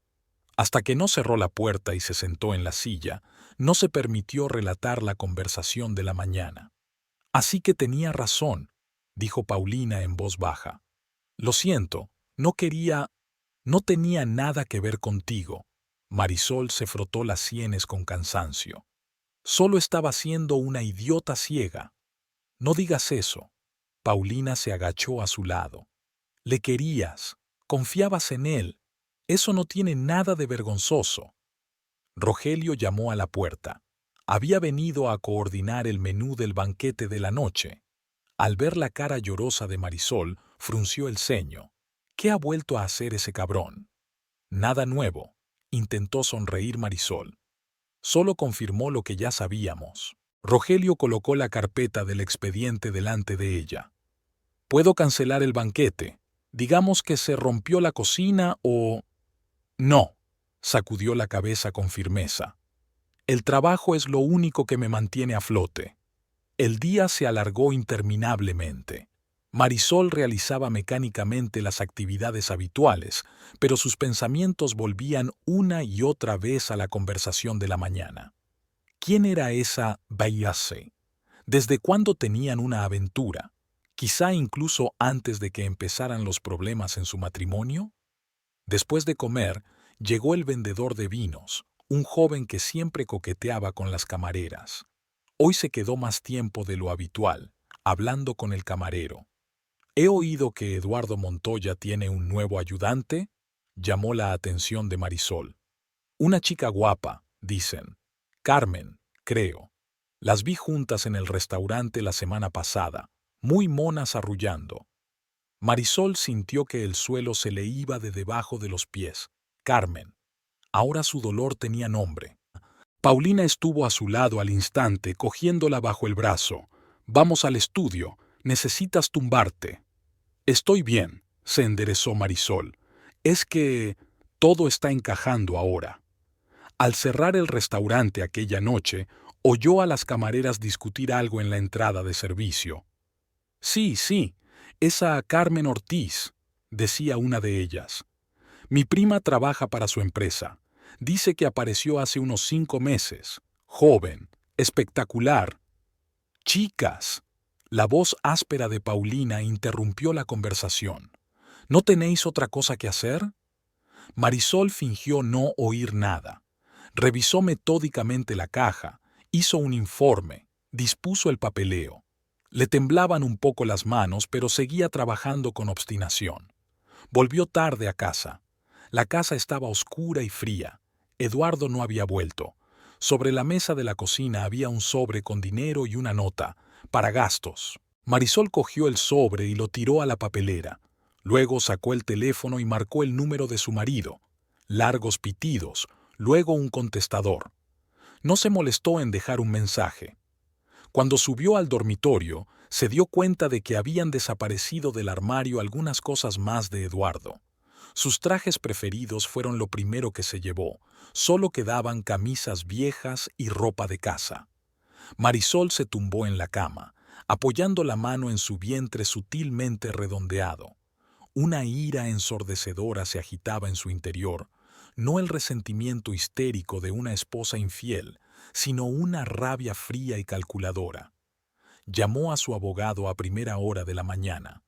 Hasta que no cerró la puerta y se sentó en la silla, no se permitió relatar la conversación de la mañana. «Así que tenía razón», dijo Paulina en voz baja. «Lo siento, no tenía nada que ver contigo». Marisol se frotó las sienes con cansancio. «Solo estaba siendo una idiota ciega». «No digas eso». Paulina se agachó a su lado. «Le querías, confiabas en él. Eso no tiene nada de vergonzoso». Rogelio llamó a la puerta. Había venido a coordinar el menú del banquete de la noche. Al ver la cara llorosa de Marisol, frunció el ceño. ¿Qué ha vuelto a hacer ese cabrón? Nada nuevo, intentó sonreír Marisol. Solo confirmó lo que ya sabíamos. Rogelio colocó la carpeta del expediente delante de ella. ¿Puedo cancelar el banquete? Digamos que se rompió la cocina o... No, sacudió la cabeza con firmeza. El trabajo es lo único que me mantiene a flote. El día se alargó interminablemente. Marisol realizaba mecánicamente las actividades habituales, pero sus pensamientos volvían una y otra vez a la conversación de la mañana. ¿Quién era esa Bayase? ¿Desde cuándo tenían una aventura? Quizá incluso antes de que empezaran los problemas en su matrimonio. Después de comer, llegó el vendedor de vinos, un joven que siempre coqueteaba con las camareras. Hoy se quedó más tiempo de lo habitual, hablando con el camarero. He oído que Eduardo Montoya tiene un nuevo ayudante, llamó la atención de Marisol. Una chica guapa, dicen. Carmen, creo. Las vi juntas en el restaurante la semana pasada, muy monas arrullando. Marisol sintió que el suelo se le iba de debajo de los pies. Carmen. Ahora su dolor tenía nombre. Paulina estuvo a su lado al instante, cogiéndola bajo el brazo. Vamos al estudio. Necesitas tumbarte. Estoy bien, se enderezó Marisol. Es que todo está encajando ahora. Al cerrar el restaurante aquella noche, oyó a las camareras discutir algo en la entrada de servicio. Sí, sí, esa Carmen Ortiz, decía una de ellas. Mi prima trabaja para su empresa. Dice que apareció hace unos 5 meses. Joven, espectacular. Chicas. La voz áspera de Paulina interrumpió la conversación. ¿No tenéis otra cosa que hacer? Marisol fingió no oír nada. Revisó metódicamente la caja, hizo un informe, dispuso el papeleo. Le temblaban un poco las manos, pero seguía trabajando con obstinación. Volvió tarde a casa. La casa estaba oscura y fría. Eduardo no había vuelto. Sobre la mesa de la cocina había un sobre con dinero y una nota, para gastos. Marisol cogió el sobre y lo tiró a la papelera. Luego sacó el teléfono y marcó el número de su marido. Largos pitidos, luego un contestador. No se molestó en dejar un mensaje. Cuando subió al dormitorio, se dio cuenta de que habían desaparecido del armario algunas cosas más de Eduardo. Sus trajes preferidos fueron lo primero que se llevó. Solo quedaban camisas viejas y ropa de casa. Marisol se tumbó en la cama, apoyando la mano en su vientre sutilmente redondeado. Una ira ensordecedora se agitaba en su interior, no el resentimiento histérico de una esposa infiel, sino una rabia fría y calculadora. Llamó a su abogado a primera hora de la mañana.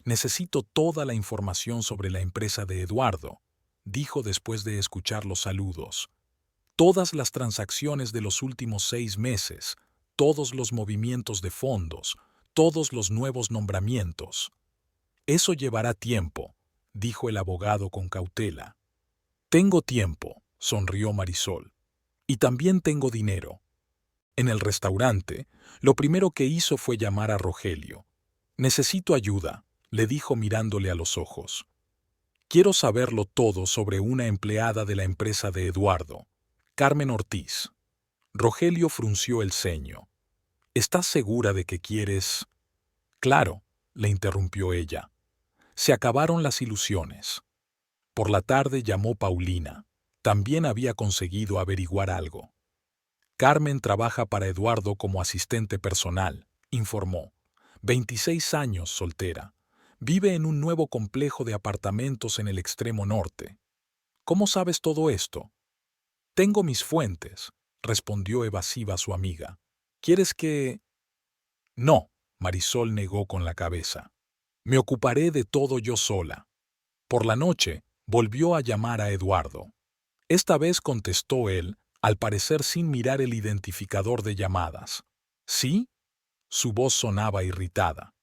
Necesito toda la información sobre la empresa de Eduardo, dijo después de escuchar los saludos. Todas las transacciones de los últimos 6 meses, todos los movimientos de fondos, todos los nuevos nombramientos. Eso llevará tiempo, dijo el abogado con cautela. Tengo tiempo, sonrió Marisol. Y también tengo dinero. En el restaurante, lo primero que hizo fue llamar a Rogelio. Necesito ayuda, le dijo mirándole a los ojos. Quiero saberlo todo sobre una empleada de la empresa de Eduardo, Carmen Ortiz. Rogelio frunció el ceño. ¿Estás segura de que quieres? Claro, le interrumpió ella. Se acabaron las ilusiones. Por la tarde llamó Paulina. También había conseguido averiguar algo. Carmen trabaja para Eduardo como asistente personal, informó. 26 años, soltera. Vive en un nuevo complejo de apartamentos en el extremo norte. ¿Cómo sabes todo esto? Tengo mis fuentes, respondió evasiva su amiga. ¿Quieres que...? No, Marisol negó con la cabeza. Me ocuparé de todo yo sola. Por la noche, volvió a llamar a Eduardo. Esta vez contestó él, al parecer sin mirar el identificador de llamadas. ¿Sí? Su voz sonaba irritada.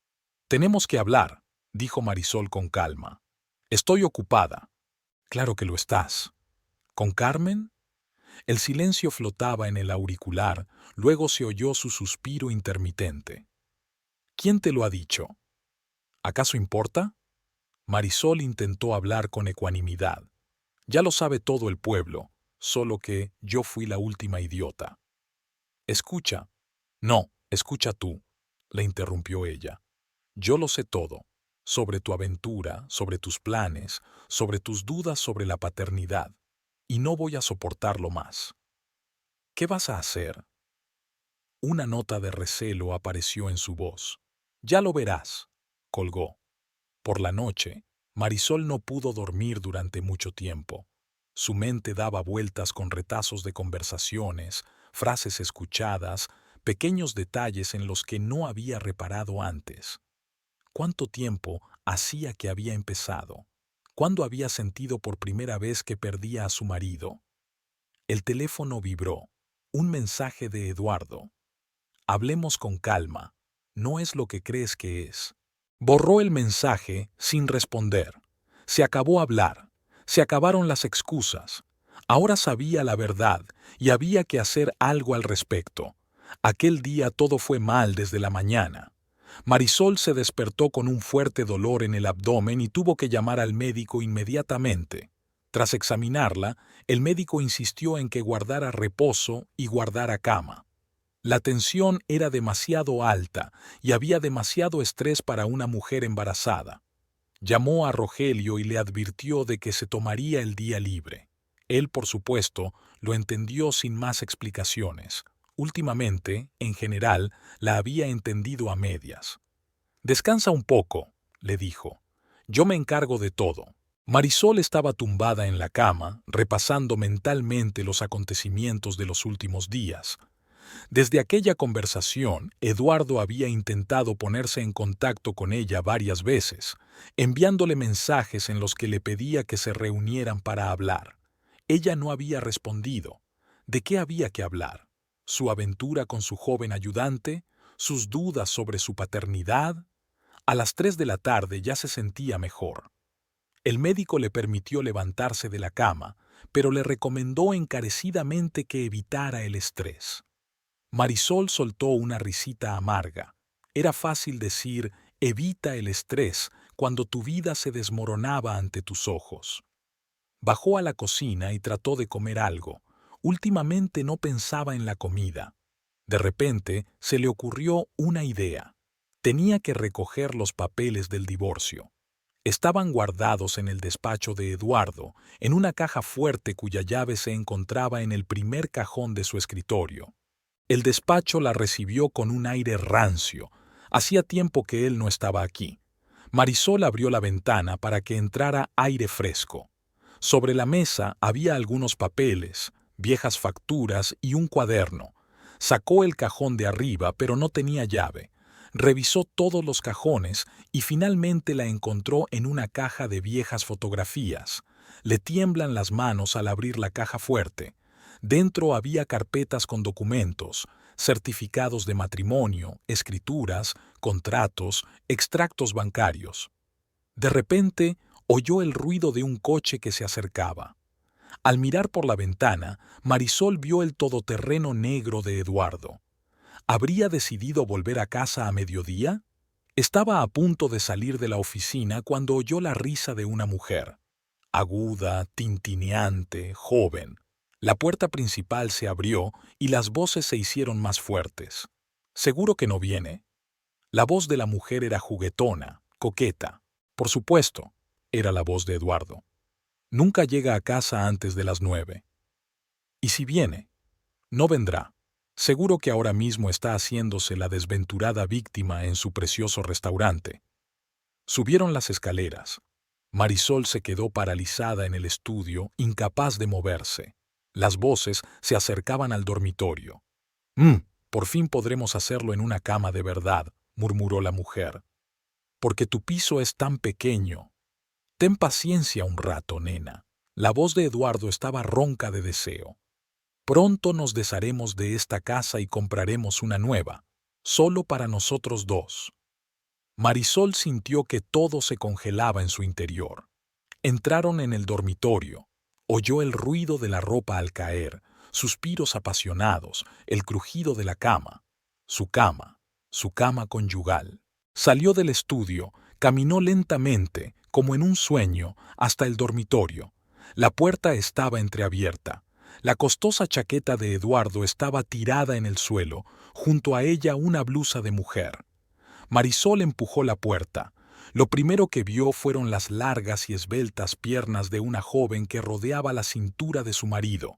Tenemos que hablar, dijo Marisol con calma. Estoy ocupada. Claro que lo estás. ¿Con Carmen? El silencio flotaba en el auricular, luego se oyó su suspiro intermitente. ¿Quién te lo ha dicho? ¿Acaso importa? Marisol intentó hablar con ecuanimidad. Ya lo sabe todo el pueblo, solo que yo fui la última idiota. Escucha. No, escucha tú, le interrumpió ella. Yo lo sé todo, sobre tu aventura, sobre tus planes, sobre tus dudas sobre la paternidad, y no voy a soportarlo más. ¿Qué vas a hacer? Una nota de recelo apareció en su voz. Ya lo verás, colgó. Por la noche, Marisol no pudo dormir durante mucho tiempo. Su mente daba vueltas con retazos de conversaciones, frases escuchadas, pequeños detalles en los que no había reparado antes. ¿Cuánto tiempo hacía que había empezado? ¿Cuándo había sentido por primera vez que perdía a su marido? El teléfono vibró. Un mensaje de Eduardo. Hablemos con calma. No es lo que crees que es. Borró el mensaje sin responder. Se acabó hablar. Se acabaron las excusas. Ahora sabía la verdad y había que hacer algo al respecto. Aquel día todo fue mal desde la mañana. Marisol se despertó con un fuerte dolor en el abdomen y tuvo que llamar al médico inmediatamente. Tras examinarla, el médico insistió en que guardara reposo y guardara cama. La tensión era demasiado alta y había demasiado estrés para una mujer embarazada. Llamó a Rogelio y le advirtió de que se tomaría el día libre. Él, por supuesto, lo entendió sin más explicaciones. Últimamente, en general, la había entendido a medias. «Descansa un poco», le dijo. «Yo me encargo de todo». Marisol estaba tumbada en la cama, repasando mentalmente los acontecimientos de los últimos días. Desde aquella conversación, Eduardo había intentado ponerse en contacto con ella varias veces, enviándole mensajes en los que le pedía que se reunieran para hablar. Ella no había respondido. ¿De qué había que hablar? ¿Su aventura con su joven ayudante? ¿Sus dudas sobre su paternidad? A las 3 de la tarde ya se sentía mejor. El médico le permitió levantarse de la cama, pero le recomendó encarecidamente que evitara el estrés. Marisol soltó una risita amarga. Era fácil decir, evita el estrés, cuando tu vida se desmoronaba ante tus ojos. Bajó a la cocina y trató de comer algo. Últimamente no pensaba en la comida. De repente se le ocurrió una idea. Tenía que recoger los papeles del divorcio. Estaban guardados en el despacho de Eduardo, en una caja fuerte cuya llave se encontraba en el primer cajón de su escritorio. El despacho la recibió con un aire rancio. Hacía tiempo que él no estaba aquí. Marisol abrió la ventana para que entrara aire fresco. Sobre la mesa había algunos papeles, viejas facturas y un cuaderno. Sacó el cajón de arriba, pero no tenía llave. Revisó todos los cajones y finalmente la encontró en una caja de viejas fotografías. Le tiemblan las manos al abrir la caja fuerte. Dentro había carpetas con documentos, certificados de matrimonio, escrituras, contratos, extractos bancarios. De repente, oyó el ruido de un coche que se acercaba. Al mirar por la ventana, Marisol vio el todoterreno negro de Eduardo. ¿Habría decidido volver a casa a mediodía? Estaba a punto de salir de la oficina cuando oyó la risa de una mujer. Aguda, tintineante, joven. La puerta principal se abrió y las voces se hicieron más fuertes. «¿Seguro que no viene?» La voz de la mujer era juguetona, coqueta. «Por supuesto», era la voz de Eduardo. «Nunca llega a casa antes de las 9. ¿Y si viene?» «No vendrá. Seguro que ahora mismo está haciéndose la desventurada víctima en su precioso restaurante». Subieron las escaleras. Marisol se quedó paralizada en el estudio, incapaz de moverse. Las voces se acercaban al dormitorio. Por fin podremos hacerlo en una cama de verdad», murmuró la mujer. «Porque tu piso es tan pequeño. Ten paciencia un rato, nena». La voz de Eduardo estaba ronca de deseo. «Pronto nos desharemos de esta casa y compraremos una nueva, solo para nosotros dos». Marisol sintió que todo se congelaba en su interior. Entraron en el dormitorio. Oyó el ruido de la ropa al caer, suspiros apasionados, el crujido de la cama. Su cama conyugal. Salió del estudio, caminó lentamente, como en un sueño, hasta el dormitorio. La puerta estaba entreabierta. La costosa chaqueta de Eduardo estaba tirada en el suelo, junto a ella una blusa de mujer. Marisol empujó la puerta. Lo primero que vio fueron las largas y esbeltas piernas de una joven que rodeaba la cintura de su marido.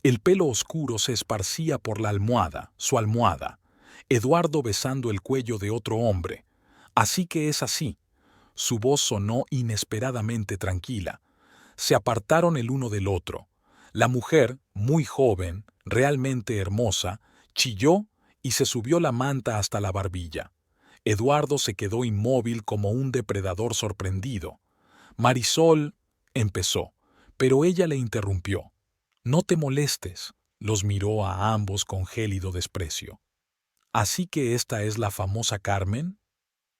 El pelo oscuro se esparcía por la almohada, su almohada. Eduardo besando el cuello de otro hombre. «Así que es así». Su voz sonó inesperadamente tranquila. Se apartaron el uno del otro. La mujer, muy joven, realmente hermosa, chilló y se subió la manta hasta la barbilla. Eduardo se quedó inmóvil como un depredador sorprendido. «Marisol», empezó, pero ella le interrumpió. «No te molestes», los miró a ambos con gélido desprecio. «¿Así que esta es la famosa Carmen?»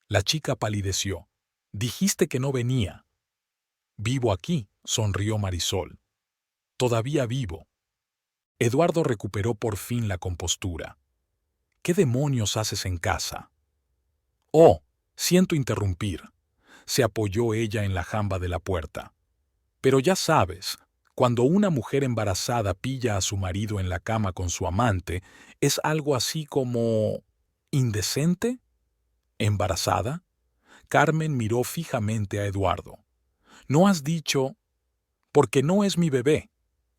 La chica palideció. Dijiste que no venía. Vivo aquí, sonrió Marisol. Todavía vivo. Eduardo recuperó por fin la compostura. ¿Qué demonios haces en casa? Oh, siento interrumpir. Se apoyó ella en la jamba de la puerta. Pero ya sabes, cuando una mujer embarazada pilla a su marido en la cama con su amante, es algo así como... ¿indecente? ¿Embarazada? Carmen miró fijamente a Eduardo. ¿No has dicho... porque no es mi bebé?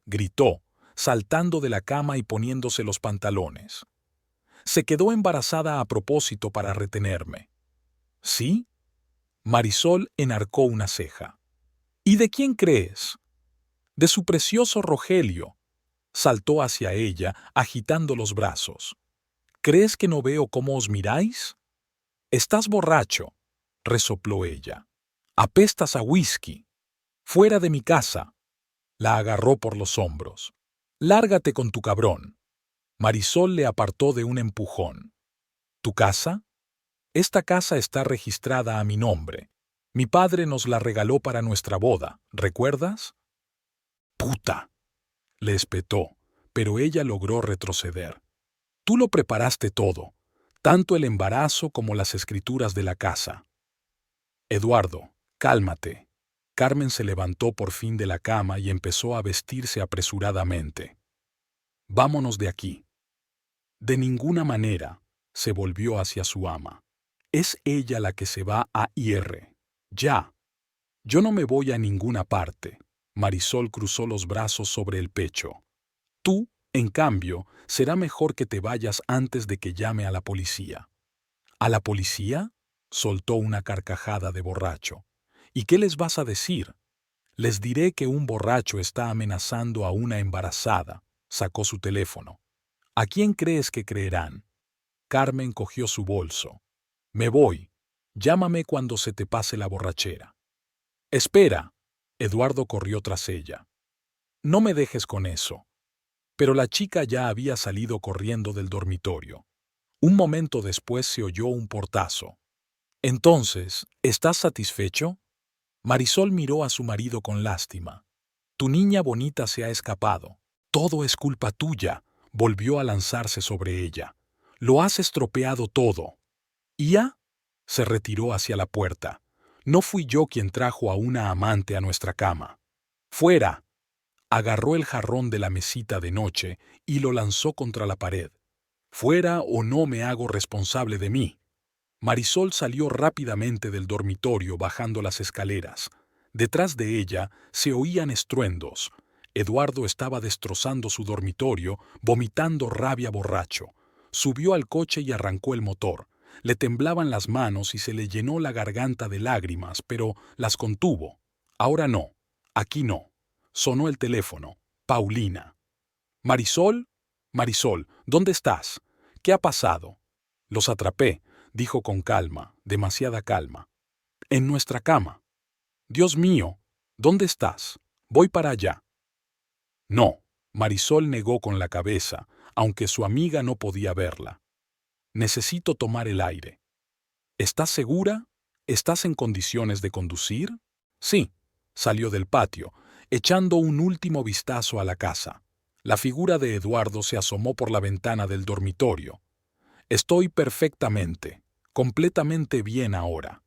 Gritó, saltando de la cama y poniéndose los pantalones. Se quedó embarazada a propósito para retenerme. ¿Sí? Marisol enarcó una ceja. ¿Y de quién crees? De su precioso Rogelio. Saltó hacia ella, agitando los brazos. ¿Crees que no veo cómo os miráis? Estás borracho, resopló ella. Apestas a whisky. Fuera de mi casa. La agarró por los hombros. Lárgate con tu cabrón. Marisol le apartó de un empujón. ¿Tu casa? Esta casa está registrada a mi nombre. Mi padre nos la regaló para nuestra boda, ¿recuerdas? ¡Puta!, le espetó, pero ella logró retroceder. Tú lo preparaste todo, tanto el embarazo como las escrituras de la casa. Eduardo, cálmate. Carmen se levantó por fin de la cama y empezó a vestirse apresuradamente. Vámonos de aquí. De ninguna manera, se volvió hacia su ama. Es ella la que se va a ir. Ya. Yo no me voy a ninguna parte. Marisol cruzó los brazos sobre el pecho. Tú, en cambio, será mejor que te vayas antes de que llame a la policía. ¿A la policía? Soltó una carcajada de borracho. ¿Y qué les vas a decir? Les diré que un borracho está amenazando a una embarazada. Sacó su teléfono. ¿A quién crees que creerán? Carmen cogió su bolso. Me voy. Llámame cuando se te pase la borrachera. Espera. Eduardo corrió tras ella. No me dejes con eso. Pero la chica ya había salido corriendo del dormitorio. Un momento después se oyó un portazo. Entonces, ¿estás satisfecho? Marisol miró a su marido con lástima. Tu niña bonita se ha escapado. Todo es culpa tuya. Volvió a lanzarse sobre ella. Lo has estropeado todo. ¿Ya? Se retiró hacia la puerta. No fui yo quien trajo a una amante a nuestra cama. ¡Fuera! Agarró el jarrón de la mesita de noche y lo lanzó contra la pared. Fuera o no me hago responsable de mí. Marisol salió rápidamente del dormitorio bajando las escaleras. Detrás de ella se oían estruendos. Eduardo estaba destrozando su dormitorio, vomitando rabia borracho. Subió al coche y arrancó el motor. Le temblaban las manos y se le llenó la garganta de lágrimas, pero las contuvo. Ahora no. Aquí no. Sonó el teléfono. Paulina. ¿Marisol? Marisol, ¿dónde estás? ¿Qué ha pasado? Los atrapé, dijo con calma, demasiada calma. En nuestra cama. Dios mío, ¿dónde estás? Voy para allá. No, Marisol negó con la cabeza, aunque su amiga no podía verla. Necesito tomar el aire. ¿Estás segura? ¿Estás en condiciones de conducir? Sí, salió del patio, echando un último vistazo a la casa. La figura de Eduardo se asomó por la ventana del dormitorio. Estoy perfectamente, completamente bien ahora.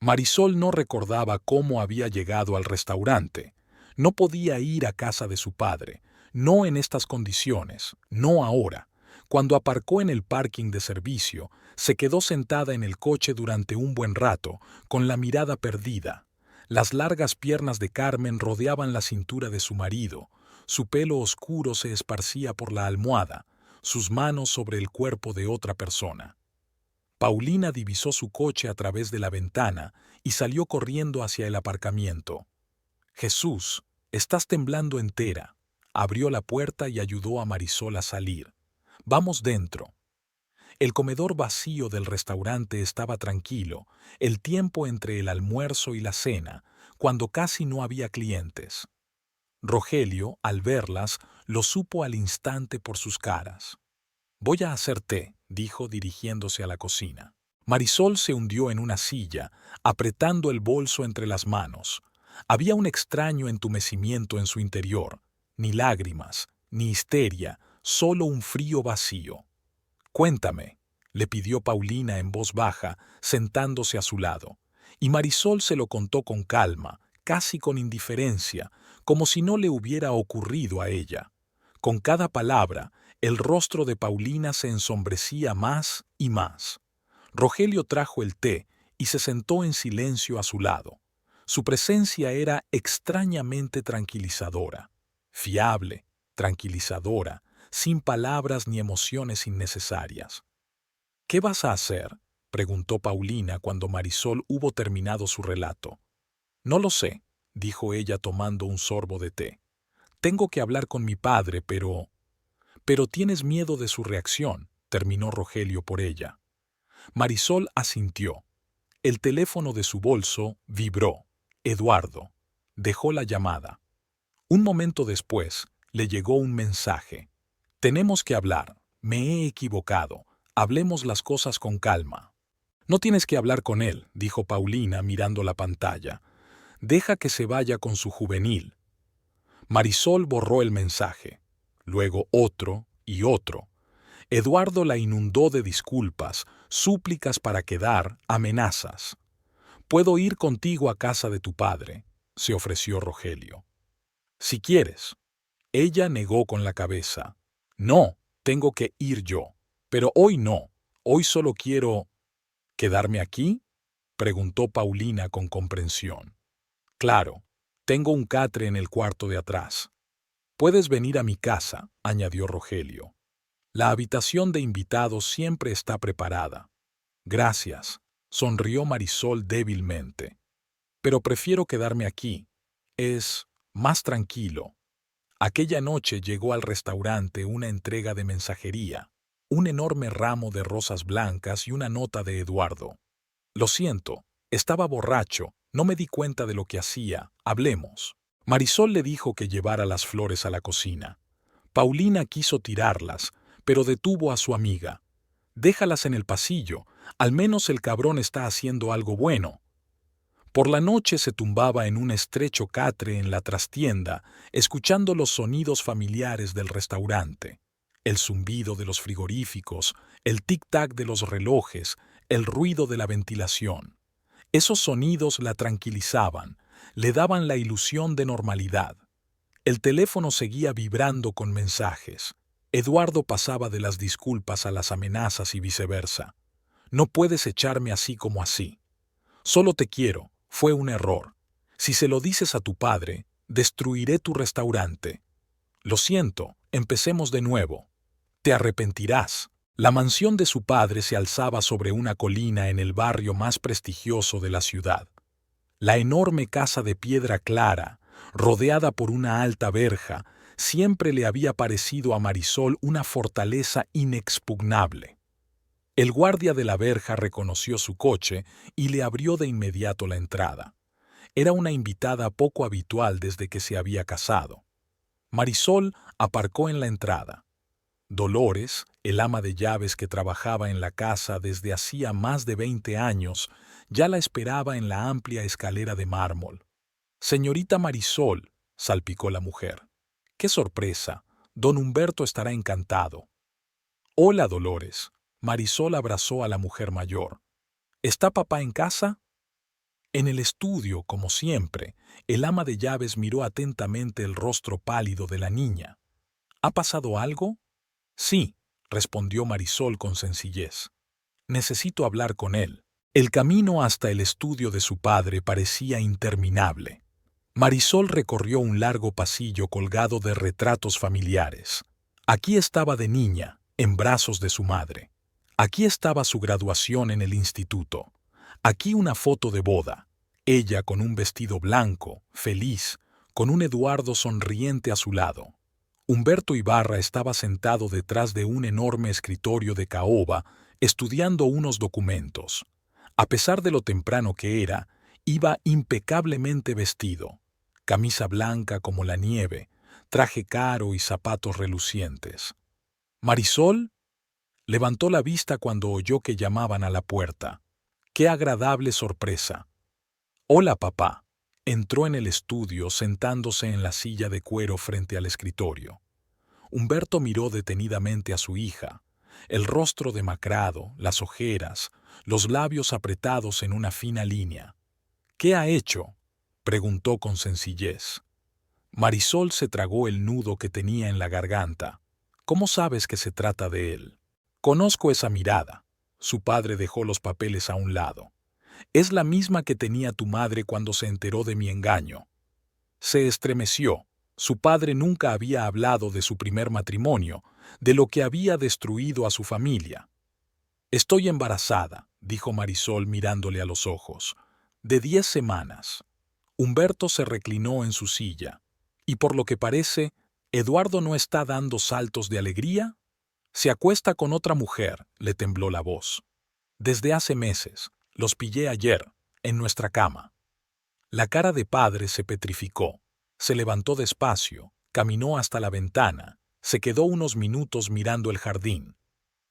Marisol no recordaba cómo había llegado al restaurante. No podía ir a casa de su padre, no en estas condiciones, no ahora. Cuando aparcó en el parking de servicio, se quedó sentada en el coche durante un buen rato, con la mirada perdida. Las largas piernas de Carmen rodeaban la cintura de su marido, su pelo oscuro se esparcía por la almohada, sus manos sobre el cuerpo de otra persona. Paulina divisó su coche a través de la ventana y salió corriendo hacia el aparcamiento. Jesús, estás temblando entera. Abrió la puerta y ayudó a Marisol a salir. Vamos dentro. El comedor vacío del restaurante estaba tranquilo, el tiempo entre el almuerzo y la cena, cuando casi no había clientes. Rogelio, al verlas, lo supo al instante por sus caras. Voy a hacer té, dijo dirigiéndose a la cocina. Marisol se hundió en una silla, apretando el bolso entre las manos. Había un extraño entumecimiento en su interior, ni lágrimas, ni histeria, solo un frío vacío. «Cuéntame», le pidió Paulina en voz baja, sentándose a su lado. Y Marisol se lo contó con calma, casi con indiferencia, como si no le hubiera ocurrido a ella. Con cada palabra, el rostro de Paulina se ensombrecía más y más. Rogelio trajo el té y se sentó en silencio a su lado. Su presencia era extrañamente tranquilizadora, fiable, tranquilizadora, sin palabras ni emociones innecesarias. «¿Qué vas a hacer?», preguntó Paulina cuando Marisol hubo terminado su relato. «No lo sé», dijo ella tomando un sorbo de té. «Tengo que hablar con mi padre, pero...». «Pero tienes miedo de su reacción», terminó Rogelio por ella. Marisol asintió. El teléfono de su bolso vibró. Eduardo. Dejó la llamada. Un momento después, le llegó un mensaje. «Tenemos que hablar. Me he equivocado. Hablemos las cosas con calma». «No tienes que hablar con él», dijo Paulina mirando la pantalla. «Deja que se vaya con su juvenil». Marisol borró el mensaje. Luego otro y otro. Eduardo la inundó de disculpas, súplicas para quedar, amenazas. «Puedo ir contigo a casa de tu padre», se ofreció Rogelio. «Si quieres». Ella negó con la cabeza. «No, tengo que ir yo. Pero hoy no. Hoy solo quiero...». «¿Quedarme aquí?», preguntó Paulina con comprensión. «Claro, tengo un catre en el cuarto de atrás». «Puedes venir a mi casa», añadió Rogelio. «La habitación de invitados siempre está preparada». «Gracias», sonrió Marisol débilmente. «Pero prefiero quedarme aquí. Es más tranquilo». Aquella noche llegó al restaurante una entrega de mensajería, un enorme ramo de rosas blancas y una nota de Eduardo. «Lo siento, estaba borracho, no me di cuenta de lo que hacía, hablemos». Marisol le dijo que llevara las flores a la cocina. Paulina quiso tirarlas, pero detuvo a su amiga. «Déjalas en el pasillo, al menos el cabrón está haciendo algo bueno». Por la noche se tumbaba en un estrecho catre en la trastienda, escuchando los sonidos familiares del restaurante, el zumbido de los frigoríficos, el tic-tac de los relojes, el ruido de la ventilación. Esos sonidos la tranquilizaban, le daban la ilusión de normalidad. El teléfono seguía vibrando con mensajes. Eduardo pasaba de las disculpas a las amenazas y viceversa. «No puedes echarme así como así. Solo te quiero. Fue un error. Si se lo dices a tu padre, destruiré tu restaurante. Lo siento, empecemos de nuevo. Te arrepentirás». La mansión de su padre se alzaba sobre una colina en el barrio más prestigioso de la ciudad. La enorme casa de piedra clara, rodeada por una alta verja, siempre le había parecido a Marisol una fortaleza inexpugnable. El guardia de la verja reconoció su coche y le abrió de inmediato la entrada. Era una invitada poco habitual desde que se había casado. Marisol aparcó en la entrada. Dolores, el ama de llaves que trabajaba en la casa desde hacía más de 20 años, ya la esperaba en la amplia escalera de mármol. «Señorita Marisol», salpicó la mujer. «¡Qué sorpresa! Don Humberto estará encantado». «Hola, Dolores». Marisol abrazó a la mujer mayor. «¿Está papá en casa?» En el estudio, como siempre, el ama de llaves miró atentamente el rostro pálido de la niña. «¿Ha pasado algo?» «Sí», respondió Marisol con sencillez. «Necesito hablar con él». El camino hasta el estudio de su padre parecía interminable. Marisol recorrió un largo pasillo colgado de retratos familiares. Aquí estaba de niña, en brazos de su madre. Aquí estaba su graduación en el instituto. Aquí una foto de boda. Ella con un vestido blanco, feliz, con un Eduardo sonriente a su lado. Humberto Ibarra estaba sentado detrás de un enorme escritorio de caoba, estudiando unos documentos. A pesar de lo temprano que era, iba impecablemente vestido. Camisa blanca como la nieve, traje caro y zapatos relucientes. «¿Marisol?». Levantó la vista cuando oyó que llamaban a la puerta. ¡Qué agradable sorpresa! «Hola, papá». Entró en el estudio sentándose en la silla de cuero frente al escritorio. Humberto miró detenidamente a su hija, el rostro demacrado, las ojeras, los labios apretados en una fina línea. «¿Qué ha hecho?», preguntó con sencillez. Marisol se tragó el nudo que tenía en la garganta. «¿Cómo sabes que se trata de él?». «Conozco esa mirada». Su padre dejó los papeles a un lado. «Es la misma que tenía tu madre cuando se enteró de mi engaño». Se estremeció. Su padre nunca había hablado de su primer matrimonio, de lo que había destruido a su familia. «Estoy embarazada», dijo Marisol mirándole a los ojos. «De 10 semanas». Humberto se reclinó en su silla. «Y por lo que parece, ¿Eduardo no está dando saltos de alegría?». «Se acuesta con otra mujer», le tembló la voz. «Desde hace meses. Los pillé ayer, en nuestra cama». La cara de padre se petrificó. Se levantó despacio, caminó hasta la ventana, se quedó unos minutos mirando el jardín.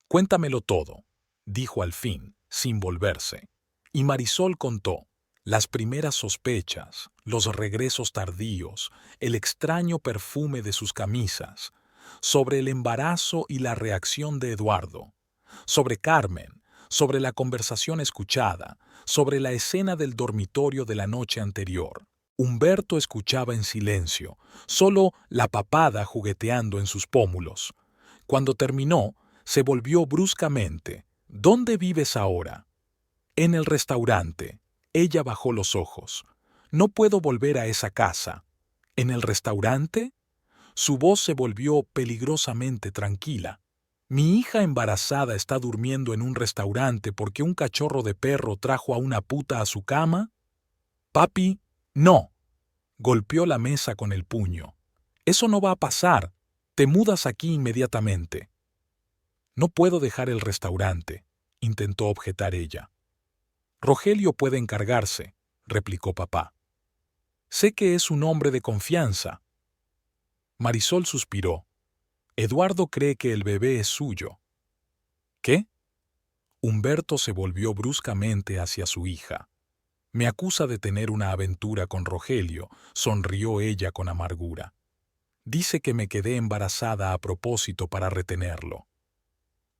«Cuéntamelo todo», dijo al fin, sin volverse. Y Marisol contó las primeras sospechas, los regresos tardíos, el extraño perfume de sus camisas, sobre el embarazo y la reacción de Eduardo, sobre Carmen, sobre la conversación escuchada, sobre la escena del dormitorio de la noche anterior. Humberto escuchaba en silencio, solo la papada jugueteando en sus pómulos. Cuando terminó, se volvió bruscamente. «¿Dónde vives ahora?». «En el restaurante». Ella bajó los ojos. «No puedo volver a esa casa». «¿En el restaurante?». Su voz se volvió peligrosamente tranquila. «Mi hija embarazada está durmiendo en un restaurante porque un cachorro de perro trajo a una puta a su cama». «Papi, no». Golpeó la mesa con el puño. «Eso no va a pasar. Te mudas aquí inmediatamente». «No puedo dejar el restaurante», intentó objetar ella. «Rogelio puede encargarse», replicó papá. «Sé que es un hombre de confianza». Marisol suspiró. «Eduardo cree que el bebé es suyo». «¿Qué?». Humberto se volvió bruscamente hacia su hija. «Me acusa de tener una aventura con Rogelio», sonrió ella con amargura. «Dice que me quedé embarazada a propósito para retenerlo».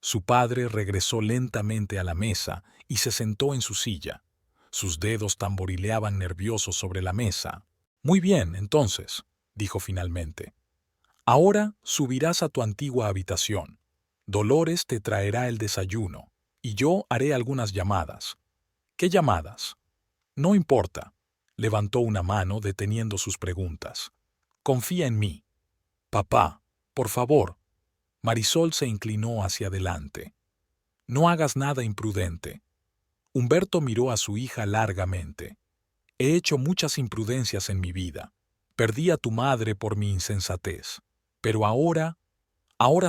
Su padre regresó lentamente a la mesa y se sentó en su silla. Sus dedos tamborileaban nerviosos sobre la mesa. «Muy bien, entonces», dijo finalmente. «Ahora subirás a tu antigua habitación. Dolores te traerá el desayuno, y yo haré algunas llamadas». «¿Qué llamadas?». «No importa». Levantó una mano deteniendo sus preguntas. «Confía en mí». «Papá, por favor». Marisol se inclinó hacia adelante. «No hagas nada imprudente». Humberto miró a su hija largamente. «He hecho muchas imprudencias en mi vida. Perdí a tu madre por mi insensatez. Pero ahora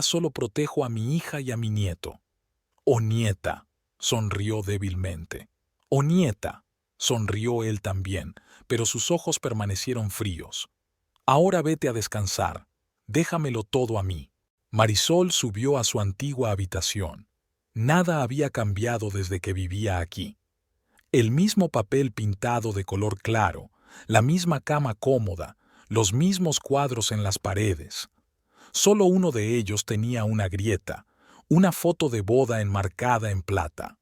solo protejo a mi hija y a mi nieto». «Oh, nieta», sonrió débilmente. «Oh, nieta», sonrió él también, pero sus ojos permanecieron fríos. «Ahora vete a descansar. Déjamelo todo a mí». Marisol subió a su antigua habitación. Nada había cambiado desde que vivía aquí. El mismo papel pintado de color claro, la misma cama cómoda, los mismos cuadros en las paredes. Solo uno de ellos tenía una grieta, una foto de boda enmarcada en plata.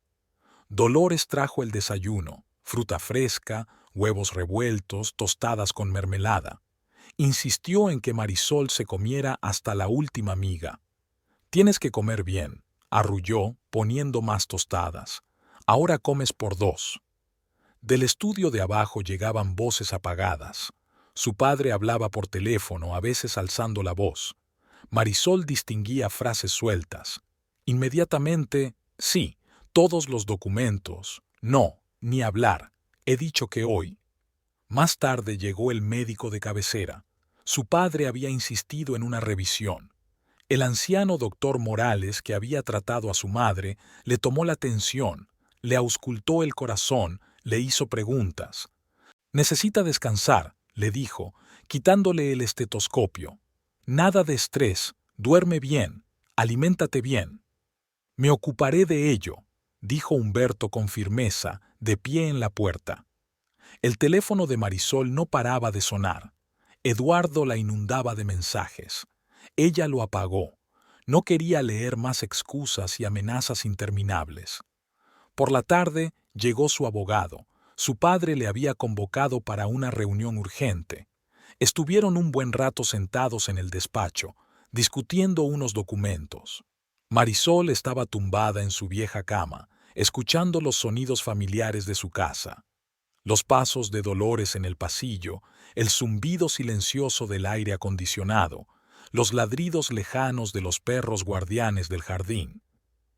Dolores trajo el desayuno, fruta fresca, huevos revueltos, tostadas con mermelada. Insistió en que Marisol se comiera hasta la última miga. «Tienes que comer bien», arrulló, poniendo más tostadas. «Ahora comes por 2». Del estudio de abajo llegaban voces apagadas. Su padre hablaba por teléfono, a veces alzando la voz. Marisol distinguía frases sueltas. Inmediatamente, «Sí, todos los documentos». «No, ni hablar. He dicho que hoy». Más tarde llegó el médico de cabecera. Su padre había insistido en una revisión. El anciano doctor Morales, que había tratado a su madre, le tomó la tensión, le auscultó el corazón, le hizo preguntas. «Necesita descansar», le dijo, quitándole el estetoscopio. «Nada de estrés, duerme bien, aliméntate bien». Me ocuparé de ello, dijo Humberto con firmeza, de pie en la puerta. El teléfono de Marisol no paraba de sonar. Eduardo la inundaba de mensajes. Ella lo apagó. No quería leer más excusas y amenazas interminables. Por la tarde llegó su abogado. Su padre le había convocado para una reunión urgente. Estuvieron un buen rato sentados en el despacho, discutiendo unos documentos. Marisol estaba tumbada en su vieja cama, escuchando los sonidos familiares de su casa. Los pasos de Dolores en el pasillo, el zumbido silencioso del aire acondicionado, los ladridos lejanos de los perros guardianes del jardín.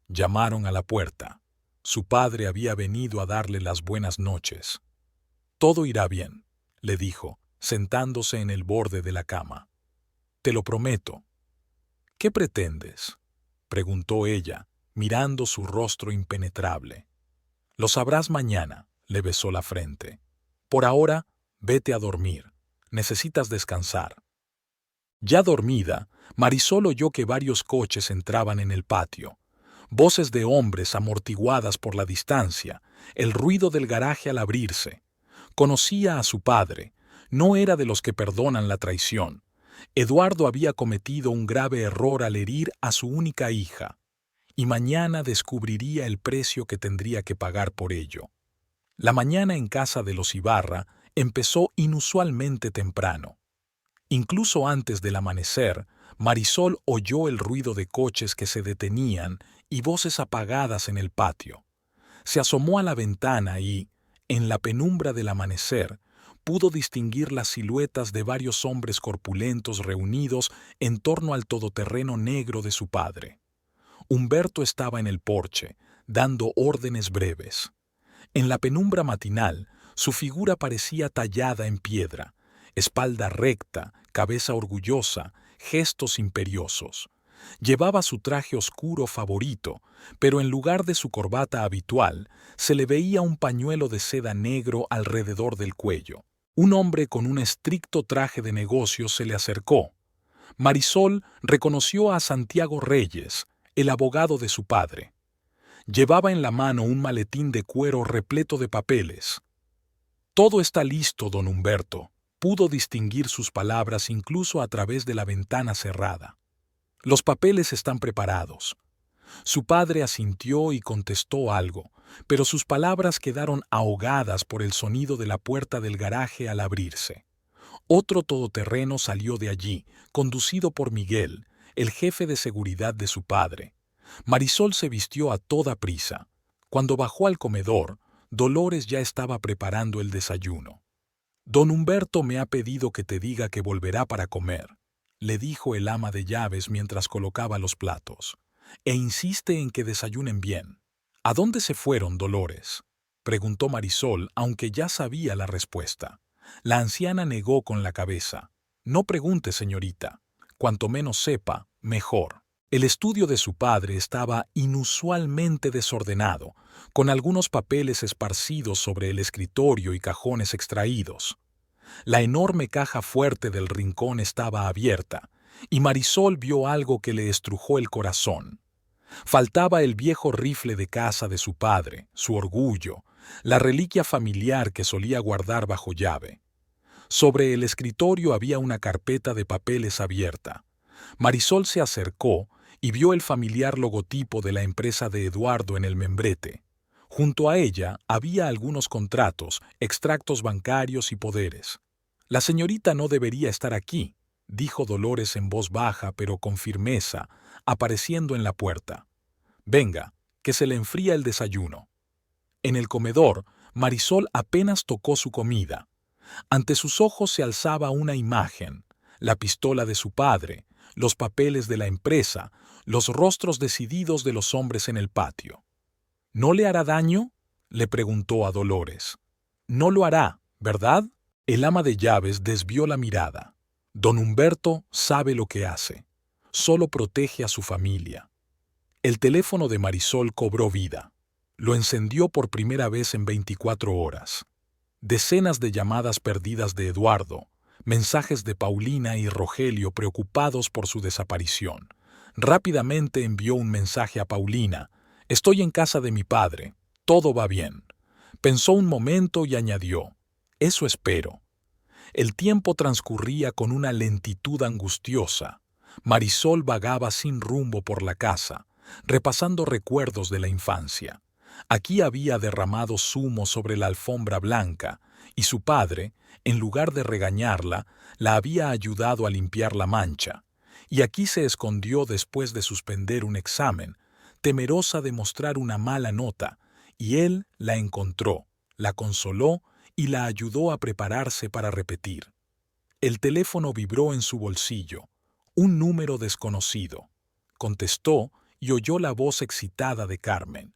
Llamaron a la puerta. Su padre había venido a darle las buenas noches. «Todo irá bien», le dijo, sentándose en el borde de la cama. «Te lo prometo». «¿Qué pretendes?», preguntó ella, mirando su rostro impenetrable. «Lo sabrás mañana», le besó la frente. «Por ahora, vete a dormir. Necesitas descansar». Ya dormida, Marisol oyó que varios coches entraban en el patio. Voces de hombres amortiguadas por la distancia, el ruido del garaje al abrirse. Conocía a su padre. No era de los que perdonan la traición. Eduardo había cometido un grave error al herir a su única hija, y mañana descubriría el precio que tendría que pagar por ello. La mañana en casa de los Ibarra empezó inusualmente temprano. Incluso antes del amanecer, Marisol oyó el ruido de coches que se detenían y voces apagadas en el patio. Se asomó a la ventana y, en la penumbra del amanecer, pudo distinguir las siluetas de varios hombres corpulentos reunidos en torno al todoterreno negro de su padre. Humberto estaba en el porche, dando órdenes breves. En la penumbra matinal, su figura parecía tallada en piedra, espalda recta, cabeza orgullosa, gestos imperiosos. Llevaba su traje oscuro favorito, pero en lugar de su corbata habitual, se le veía un pañuelo de seda negro alrededor del cuello. Un hombre con un estricto traje de negocios se le acercó. Marisol reconoció a Santiago Reyes, el abogado de su padre. Llevaba en la mano un maletín de cuero repleto de papeles. «Todo está listo, don Humberto», pudo distinguir sus palabras incluso a través de la ventana cerrada. «Los papeles están preparados». Su padre asintió y contestó algo, pero sus palabras quedaron ahogadas por el sonido de la puerta del garaje al abrirse. Otro todoterreno salió de allí, conducido por Miguel, el jefe de seguridad de su padre. Marisol se vistió a toda prisa. Cuando bajó al comedor, Dolores ya estaba preparando el desayuno. «Don Humberto me ha pedido que te diga que volverá para comer», le dijo el ama de llaves mientras colocaba los platos, «e insiste en que desayunen bien». «¿A dónde se fueron, Dolores?», preguntó Marisol, aunque ya sabía la respuesta. La anciana negó con la cabeza. «No pregunte, señorita. Cuanto menos sepa, mejor». El estudio de su padre estaba inusualmente desordenado, con algunos papeles esparcidos sobre el escritorio y cajones extraídos. La enorme caja fuerte del rincón estaba abierta, y Marisol vio algo que le estrujó el corazón. Faltaba el viejo rifle de caza de su padre, su orgullo, la reliquia familiar que solía guardar bajo llave. Sobre el escritorio había una carpeta de papeles abierta. Marisol se acercó y vio el familiar logotipo de la empresa de Eduardo en el membrete. Junto a ella había algunos contratos, extractos bancarios y poderes. «La señorita no debería estar aquí», dijo Dolores en voz baja pero con firmeza, apareciendo en la puerta. «Venga, que se le enfría el desayuno». En el comedor, Marisol apenas tocó su comida. Ante sus ojos se alzaba una imagen, la pistola de su padre, los papeles de la empresa, los rostros decididos de los hombres en el patio. «¿No le hará daño?», le preguntó a Dolores. «No lo hará, ¿verdad?». El ama de llaves desvió la mirada. «Don Humberto sabe lo que hace. Solo protege a su familia». El teléfono de Marisol cobró vida. Lo encendió por primera vez en 24 horas. Decenas de llamadas perdidas de Eduardo, mensajes de Paulina y Rogelio preocupados por su desaparición, Rápidamente envió un mensaje a Paulina. «Estoy en casa de mi padre. Todo va bien». Pensó un momento y añadió: «Eso espero». El tiempo transcurría con una lentitud angustiosa. Marisol vagaba sin rumbo por la casa, repasando recuerdos de la infancia. Aquí había derramado zumo sobre la alfombra blanca, y su padre, en lugar de regañarla, la había ayudado a limpiar la mancha. Y aquí se escondió después de suspender un examen, temerosa de mostrar una mala nota, y él la encontró, la consoló y la ayudó a prepararse para repetir. El teléfono vibró en su bolsillo. Un número desconocido. Contestó y oyó la voz excitada de Carmen.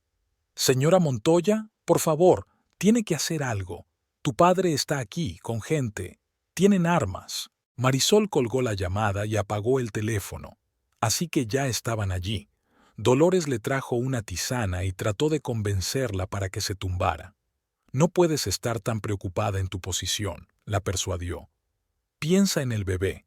«Señora Montoya, por favor, tiene que hacer algo. Tu padre está aquí, con gente. Tienen armas». Marisol colgó la llamada y apagó el teléfono. Así que ya estaban allí. Dolores le trajo una tisana y trató de convencerla para que se tumbara. «No puedes estar tan preocupada en tu posición», la persuadió. «Piensa en el bebé».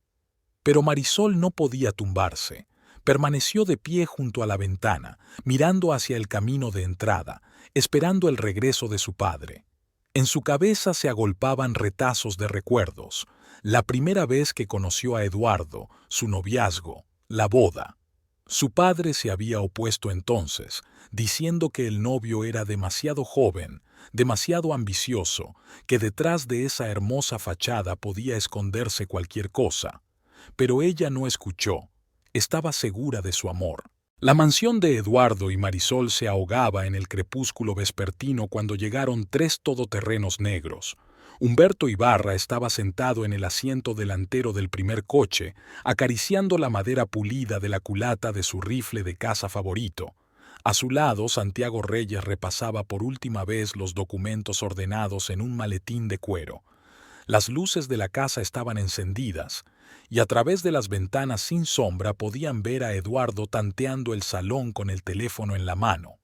Pero Marisol no podía tumbarse. Permaneció de pie junto a la ventana, mirando hacia el camino de entrada, esperando el regreso de su padre. En su cabeza se agolpaban retazos de recuerdos. La primera vez que conoció a Eduardo, su noviazgo, la boda. Su padre se había opuesto entonces, diciendo que el novio era demasiado joven, demasiado ambicioso, que detrás de esa hermosa fachada podía esconderse cualquier cosa. Pero ella no escuchó. Estaba segura de su amor. La mansión de Eduardo y Marisol se ahogaba en el crepúsculo vespertino cuando llegaron 3 todoterrenos negros. Humberto Ibarra estaba sentado en el asiento delantero del primer coche, acariciando la madera pulida de la culata de su rifle de caza favorito. A su lado, Santiago Reyes repasaba por última vez los documentos ordenados en un maletín de cuero. Las luces de la casa estaban encendidas, y a través de las ventanas sin sombra podían ver a Eduardo tanteando el salón con el teléfono en la mano.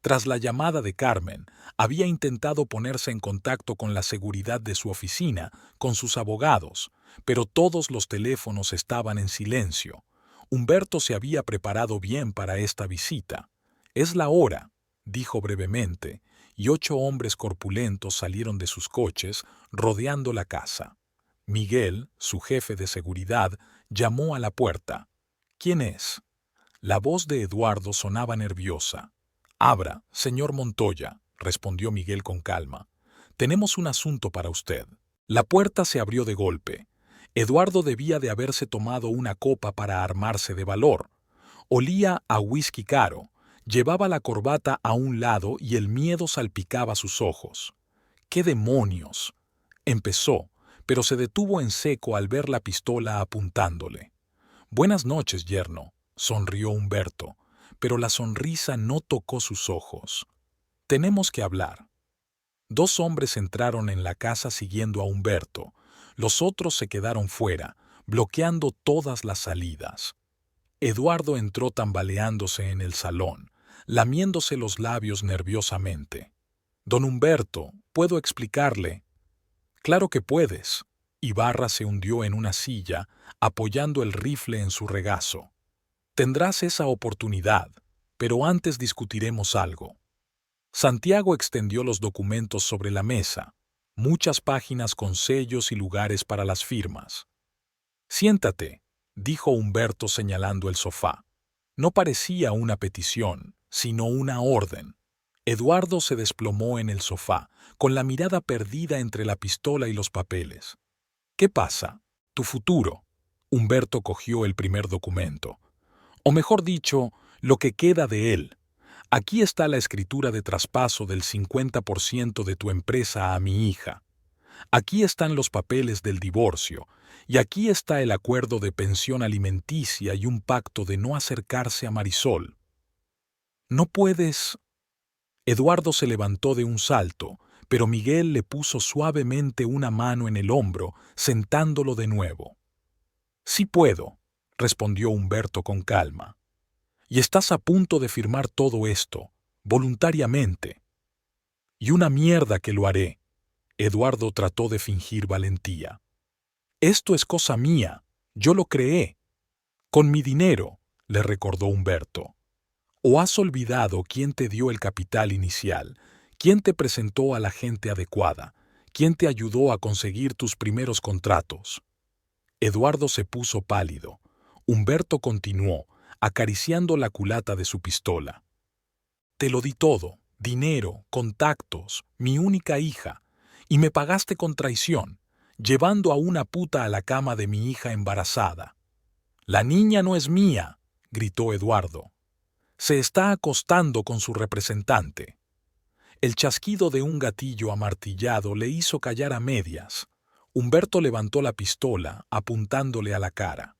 Tras la llamada de Carmen, había intentado ponerse en contacto con la seguridad de su oficina, con sus abogados, pero todos los teléfonos estaban en silencio. Humberto se había preparado bien para esta visita. «Es la hora», dijo brevemente, y 8 hombres corpulentos salieron de sus coches, rodeando la casa. Miguel, su jefe de seguridad, llamó a la puerta. «¿Quién es?». La voz de Eduardo sonaba nerviosa. «Abra, señor Montoya», respondió Miguel con calma. «Tenemos un asunto para usted». La puerta se abrió de golpe. Eduardo debía de haberse tomado una copa para armarse de valor. Olía a whisky caro. Llevaba la corbata a un lado y el miedo salpicaba sus ojos. «¿Qué demonios?», empezó, pero se detuvo en seco al ver la pistola apuntándole. «Buenas noches, yerno», sonrió Humberto, pero la sonrisa no tocó sus ojos. «Tenemos que hablar». 2 hombres entraron en la casa siguiendo a Humberto. Los otros se quedaron fuera, bloqueando todas las salidas. Eduardo entró tambaleándose en el salón, lamiéndose los labios nerviosamente. «Don Humberto, ¿puedo explicarle?» «Claro que puedes». Ibarra se hundió en una silla, apoyando el rifle en su regazo. «Tendrás esa oportunidad, pero antes discutiremos algo». Santiago extendió los documentos sobre la mesa, muchas páginas con sellos y lugares para las firmas. «Siéntate», dijo Humberto señalando el sofá. No parecía una petición, sino una orden. Eduardo se desplomó en el sofá, con la mirada perdida entre la pistola y los papeles. «¿Qué pasa?» «Tu futuro». Humberto cogió el primer documento. «O mejor dicho, lo que queda de él. Aquí está la escritura de traspaso del 50% de tu empresa a mi hija. Aquí están los papeles del divorcio, y aquí está el acuerdo de pensión alimenticia y un pacto de no acercarse a Marisol». «No puedes...». Eduardo se levantó de un salto, pero Miguel le puso suavemente una mano en el hombro, sentándolo de nuevo. «Sí puedo», respondió Humberto con calma. «Y estás a punto de firmar todo esto, voluntariamente». «Y una mierda que lo haré». Eduardo trató de fingir valentía. «Esto es cosa mía, yo lo creé. Con mi dinero, le recordó Humberto. ¿O has olvidado quién te dio el capital inicial, quién te presentó a la gente adecuada, quién te ayudó a conseguir tus primeros contratos? Eduardo se puso pálido. Humberto continuó, acariciando la culata de su pistola. Te lo di todo, dinero, contactos, mi única hija, y me pagaste con traición, llevando a una puta a la cama de mi hija embarazada. La niña no es mía, gritó Eduardo. Se está acostando con su representante. El chasquido de un gatillo amartillado le hizo callar a medias. Humberto levantó la pistola, apuntándole a la cara.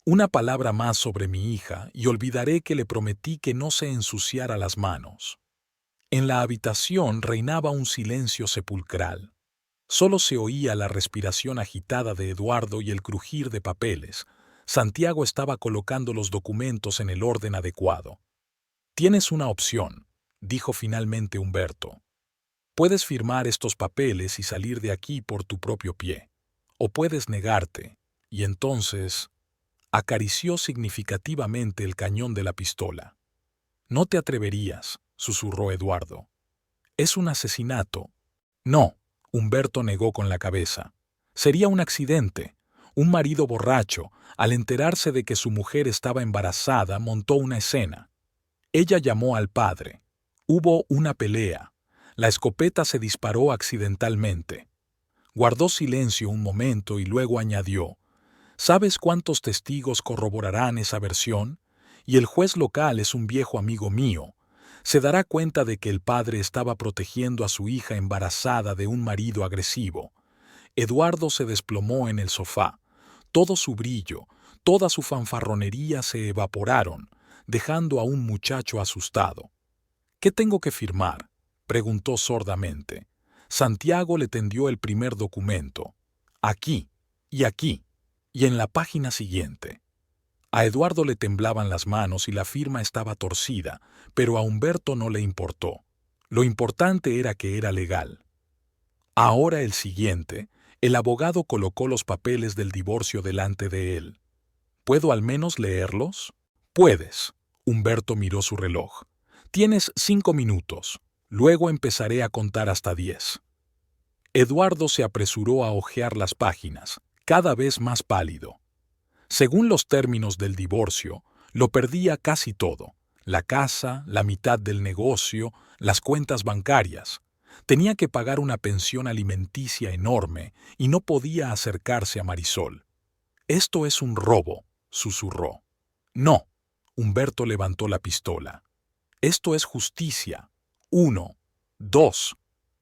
Una palabra más sobre mi hija y olvidaré que le prometí que no se ensuciara las manos. En la habitación reinaba un silencio sepulcral. Solo se oía la respiración agitada de Eduardo y el crujir de papeles. Santiago estaba colocando los documentos en el orden adecuado. Tienes una opción, dijo finalmente Humberto. Puedes firmar estos papeles y salir de aquí por tu propio pie. O puedes negarte, y entonces acarició significativamente el cañón de la pistola. No te atreverías, susurró Eduardo. Es un asesinato. No, Humberto negó con la cabeza. Sería un accidente. Un marido borracho, al enterarse de que su mujer estaba embarazada, montó una escena. Ella llamó al padre. Hubo una pelea. La escopeta se disparó accidentalmente. Guardó silencio un momento y luego añadió: ¿Sabes cuántos testigos corroborarán esa versión? Y el juez local es un viejo amigo mío. Se dará cuenta de que el padre estaba protegiendo a su hija embarazada de un marido agresivo. Eduardo se desplomó en el sofá. Todo su brillo, toda su fanfarronería se evaporaron, dejando a un muchacho asustado. ¿Qué tengo que firmar?, preguntó sordamente. Santiago le tendió el primer documento. Aquí, y en la página siguiente. A Eduardo le temblaban las manos y la firma estaba torcida, pero a Humberto no le importó. Lo importante era que era legal. Ahora el siguiente. El abogado colocó los papeles del divorcio delante de él. ¿Puedo al menos leerlos? Puedes. Humberto miró su reloj. Tienes 5 minutos. Luego empezaré a contar hasta 10. Eduardo se apresuró a hojear las páginas, cada vez más pálido. Según los términos del divorcio, lo perdía casi todo: la casa, la mitad del negocio, las cuentas bancarias. Tenía que pagar una pensión alimenticia enorme y no podía acercarse a Marisol. «Esto es un robo», susurró. «No», Humberto levantó la pistola. «Esto es justicia. 1, 2».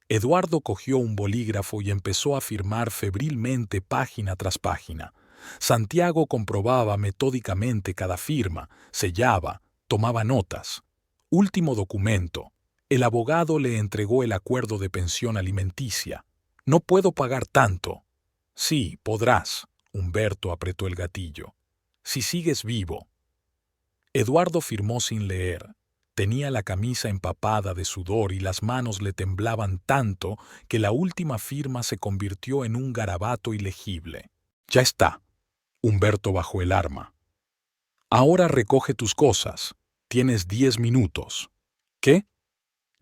Eduardo cogió un bolígrafo y empezó a firmar febrilmente página tras página. Santiago comprobaba metódicamente cada firma, sellaba, tomaba notas. Último documento. El abogado le entregó el acuerdo de pensión alimenticia. «No puedo pagar tanto». «Sí, podrás», Humberto apretó el gatillo. «Si sigues vivo». Eduardo firmó sin leer. Tenía la camisa empapada de sudor y las manos le temblaban tanto que la última firma se convirtió en un garabato ilegible. «Ya está». Humberto bajó el arma. «Ahora recoge tus cosas. Tienes 10 minutos». «¿Qué?»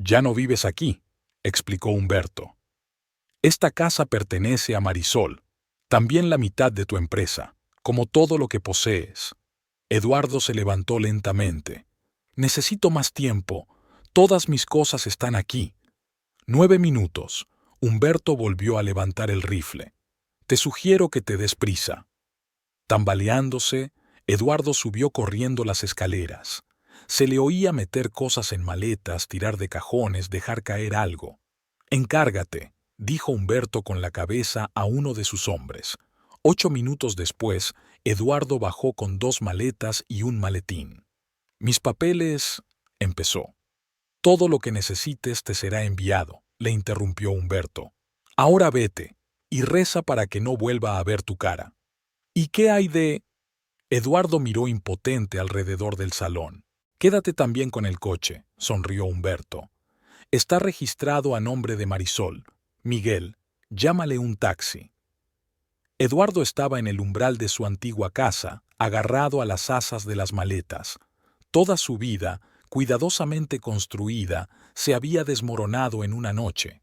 «Ya no vives aquí», explicó Humberto. «Esta casa pertenece a Marisol, también la mitad de tu empresa, como todo lo que posees». Eduardo se levantó lentamente. «Necesito más tiempo. Todas mis cosas están aquí». 9 minutos. Humberto volvió a levantar el rifle. «Te sugiero que te des prisa». Tambaleándose, Eduardo subió corriendo las escaleras. Se le oía meter cosas en maletas, tirar de cajones, dejar caer algo. «Encárgate», dijo Humberto con la cabeza a uno de sus hombres. 8 minutos después, Eduardo bajó con 2 maletas y un maletín. «Mis papeles», empezó. «Todo lo que necesites te será enviado», le interrumpió Humberto. «Ahora vete, y reza para que no vuelva a ver tu cara». «¿Y qué hay de...?» Eduardo miró impotente alrededor del salón. «Quédate también con el coche», sonrió Humberto. «Está registrado a nombre de Marisol. Miguel, llámale un taxi». Eduardo estaba en el umbral de su antigua casa, agarrado a las asas de las maletas. Toda su vida, cuidadosamente construida, se había desmoronado en una noche.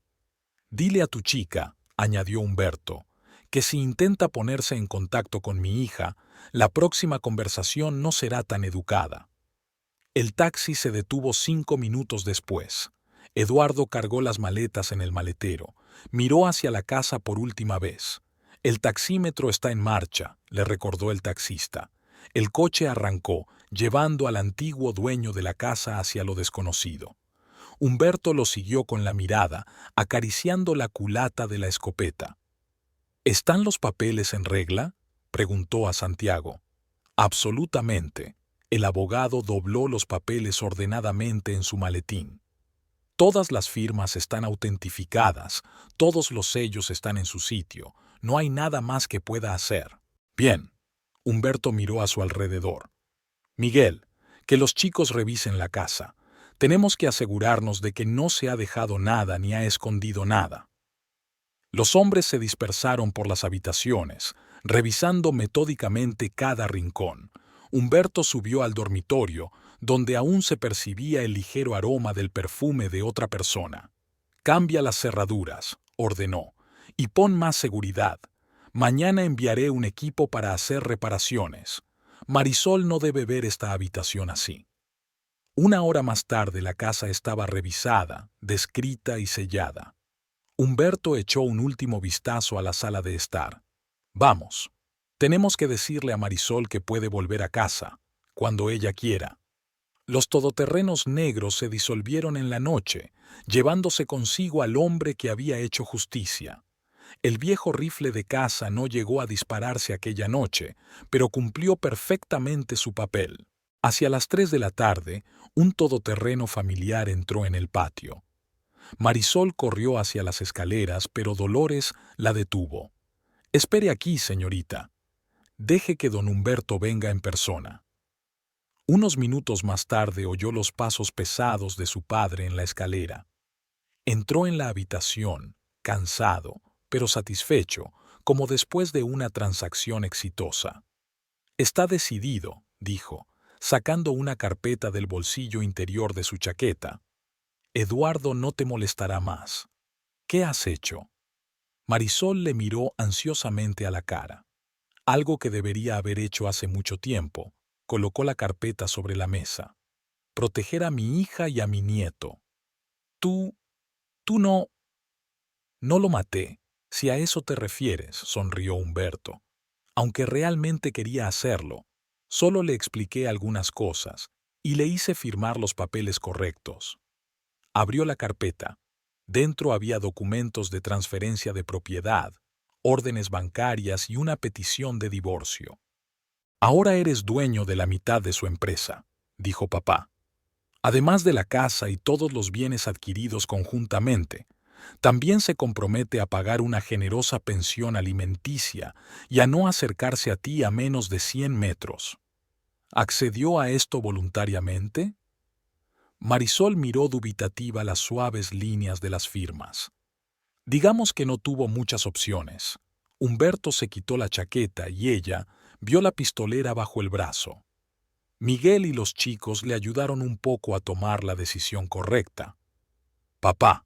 «Dile a tu chica», añadió Humberto, «que si intenta ponerse en contacto con mi hija, la próxima conversación no será tan educada». El taxi se detuvo 5 minutos después. Eduardo cargó las maletas en el maletero. Miró hacia la casa por última vez. «El taxímetro está en marcha», le recordó el taxista. El coche arrancó, llevando al antiguo dueño de la casa hacia lo desconocido. Humberto lo siguió con la mirada, acariciando la culata de la escopeta. «¿Están los papeles en regla?», preguntó a Santiago. «Absolutamente». El abogado dobló los papeles ordenadamente en su maletín. «Todas las firmas están autentificadas, todos los sellos están en su sitio, no hay nada más que pueda hacer». «Bien». Humberto miró a su alrededor. «Miguel, que los chicos revisen la casa. Tenemos que asegurarnos de que no se ha dejado nada ni ha escondido nada». Los hombres se dispersaron por las habitaciones, revisando metódicamente cada rincón. Humberto subió al dormitorio, donde aún se percibía el ligero aroma del perfume de otra persona. «Cambia las cerraduras», ordenó, «y pon más seguridad. Mañana enviaré un equipo para hacer reparaciones. Marisol no debe ver esta habitación así». 1 hora más tarde la casa estaba revisada, descrita y sellada. Humberto echó un último vistazo a la sala de estar. «Vamos. Tenemos que decirle a Marisol que puede volver a casa, cuando ella quiera». Los todoterrenos negros se disolvieron en la noche, llevándose consigo al hombre que había hecho justicia. El viejo rifle de caza no llegó a dispararse aquella noche, pero cumplió perfectamente su papel. Hacia las 3 de la tarde, un todoterreno familiar entró en el patio. Marisol corrió hacia las escaleras, pero Dolores la detuvo. «Espere aquí, señorita. Deje que don Humberto venga en persona». Unos minutos más tarde oyó los pasos pesados de su padre en la escalera. Entró en la habitación, cansado, pero satisfecho, como después de una transacción exitosa. «Está decidido», dijo, sacando una carpeta del bolsillo interior de su chaqueta. «Eduardo no te molestará más. ¿Qué has hecho?». Marisol le miró ansiosamente a la cara. Algo que debería haber hecho hace mucho tiempo. Colocó la carpeta sobre la mesa. «Proteger a mi hija y a mi nieto». Tú no... «No lo maté, si a eso te refieres», sonrió Humberto. «Aunque realmente quería hacerlo, solo le expliqué algunas cosas y le hice firmar los papeles correctos». Abrió la carpeta. Dentro había documentos de transferencia de propiedad, órdenes bancarias y una petición de divorcio. «Ahora eres dueño de la mitad de su empresa», dijo papá. «Además de la casa y todos los bienes adquiridos conjuntamente, también se compromete a pagar una generosa pensión alimenticia y a no acercarse a ti a menos de 100 metros. ¿Accedió a esto voluntariamente?». Marisol miró dubitativa las suaves líneas de las firmas. Digamos que no tuvo muchas opciones. Humberto se quitó la chaqueta y ella vio la pistolera bajo el brazo. Miguel y los chicos le ayudaron un poco a tomar la decisión correcta. «Papá,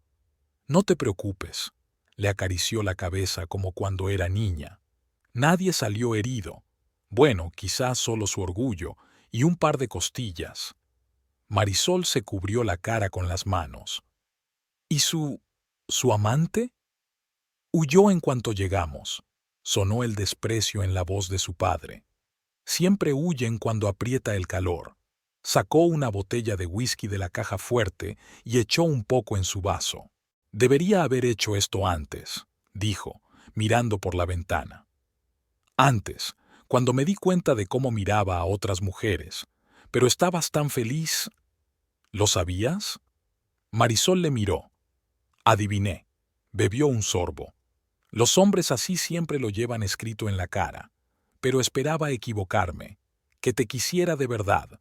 no te preocupes», le acarició la cabeza como cuando era niña. «Nadie salió herido. Bueno, quizás solo su orgullo y un par de costillas». Marisol se cubrió la cara con las manos. «¿Y su amante?». «Huyó en cuanto llegamos», sonó el desprecio en la voz de su padre. «Siempre huyen cuando aprieta el calor». Sacó una botella de whisky de la caja fuerte y echó un poco en su vaso. «Debería haber hecho esto antes», dijo, mirando por la ventana. «Antes, cuando me di cuenta de cómo miraba a otras mujeres. Pero estabas tan feliz». «¿Lo sabías?». Marisol le miró. «Adiviné». Bebió un sorbo. «Los hombres así siempre lo llevan escrito en la cara. Pero esperaba equivocarme. Que te quisiera de verdad».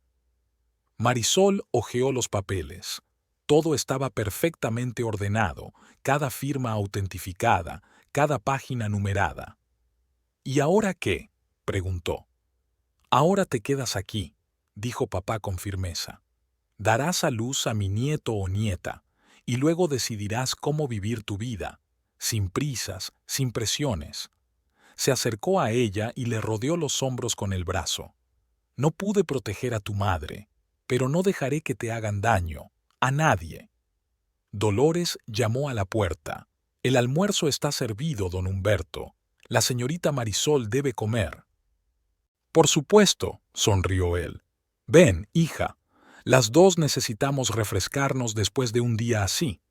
Marisol hojeó los papeles. Todo estaba perfectamente ordenado, cada firma autentificada, cada página numerada. ¿Y ahora qué?, preguntó. Ahora te quedas aquí, dijo papá con firmeza. Darás a luz a mi nieto o nieta, y luego decidirás cómo vivir tu vida, sin prisas, sin presiones. Se acercó a ella y le rodeó los hombros con el brazo. No pude proteger a tu madre, pero no dejaré que te hagan daño, a nadie. Dolores llamó a la puerta. El almuerzo está servido, don Humberto. La señorita Marisol debe comer. Por supuesto, sonrió él. Ven, hija. Las dos necesitamos refrescarnos después de un día así.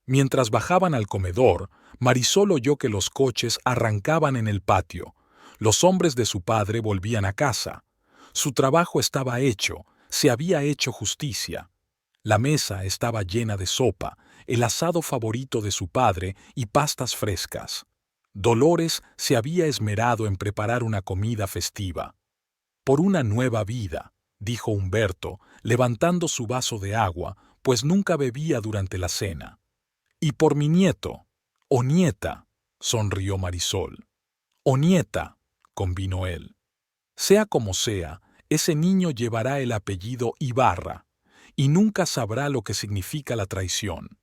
Mientras bajaban al comedor, Marisol oyó que los coches arrancaban en el patio. Los hombres de su padre volvían a casa. Su trabajo estaba hecho, se había hecho justicia. La mesa estaba llena de sopa, el asado favorito de su padre y pastas frescas. Dolores se había esmerado en preparar una comida festiva. Por una nueva vida, dijo Humberto, levantando su vaso de agua, pues nunca bebía durante la cena. Y por mi nieto, o nieta, sonrió Marisol. O nieta, convino él. Sea como sea, ese niño llevará el apellido Ibarra, y nunca sabrá lo que significa la traición.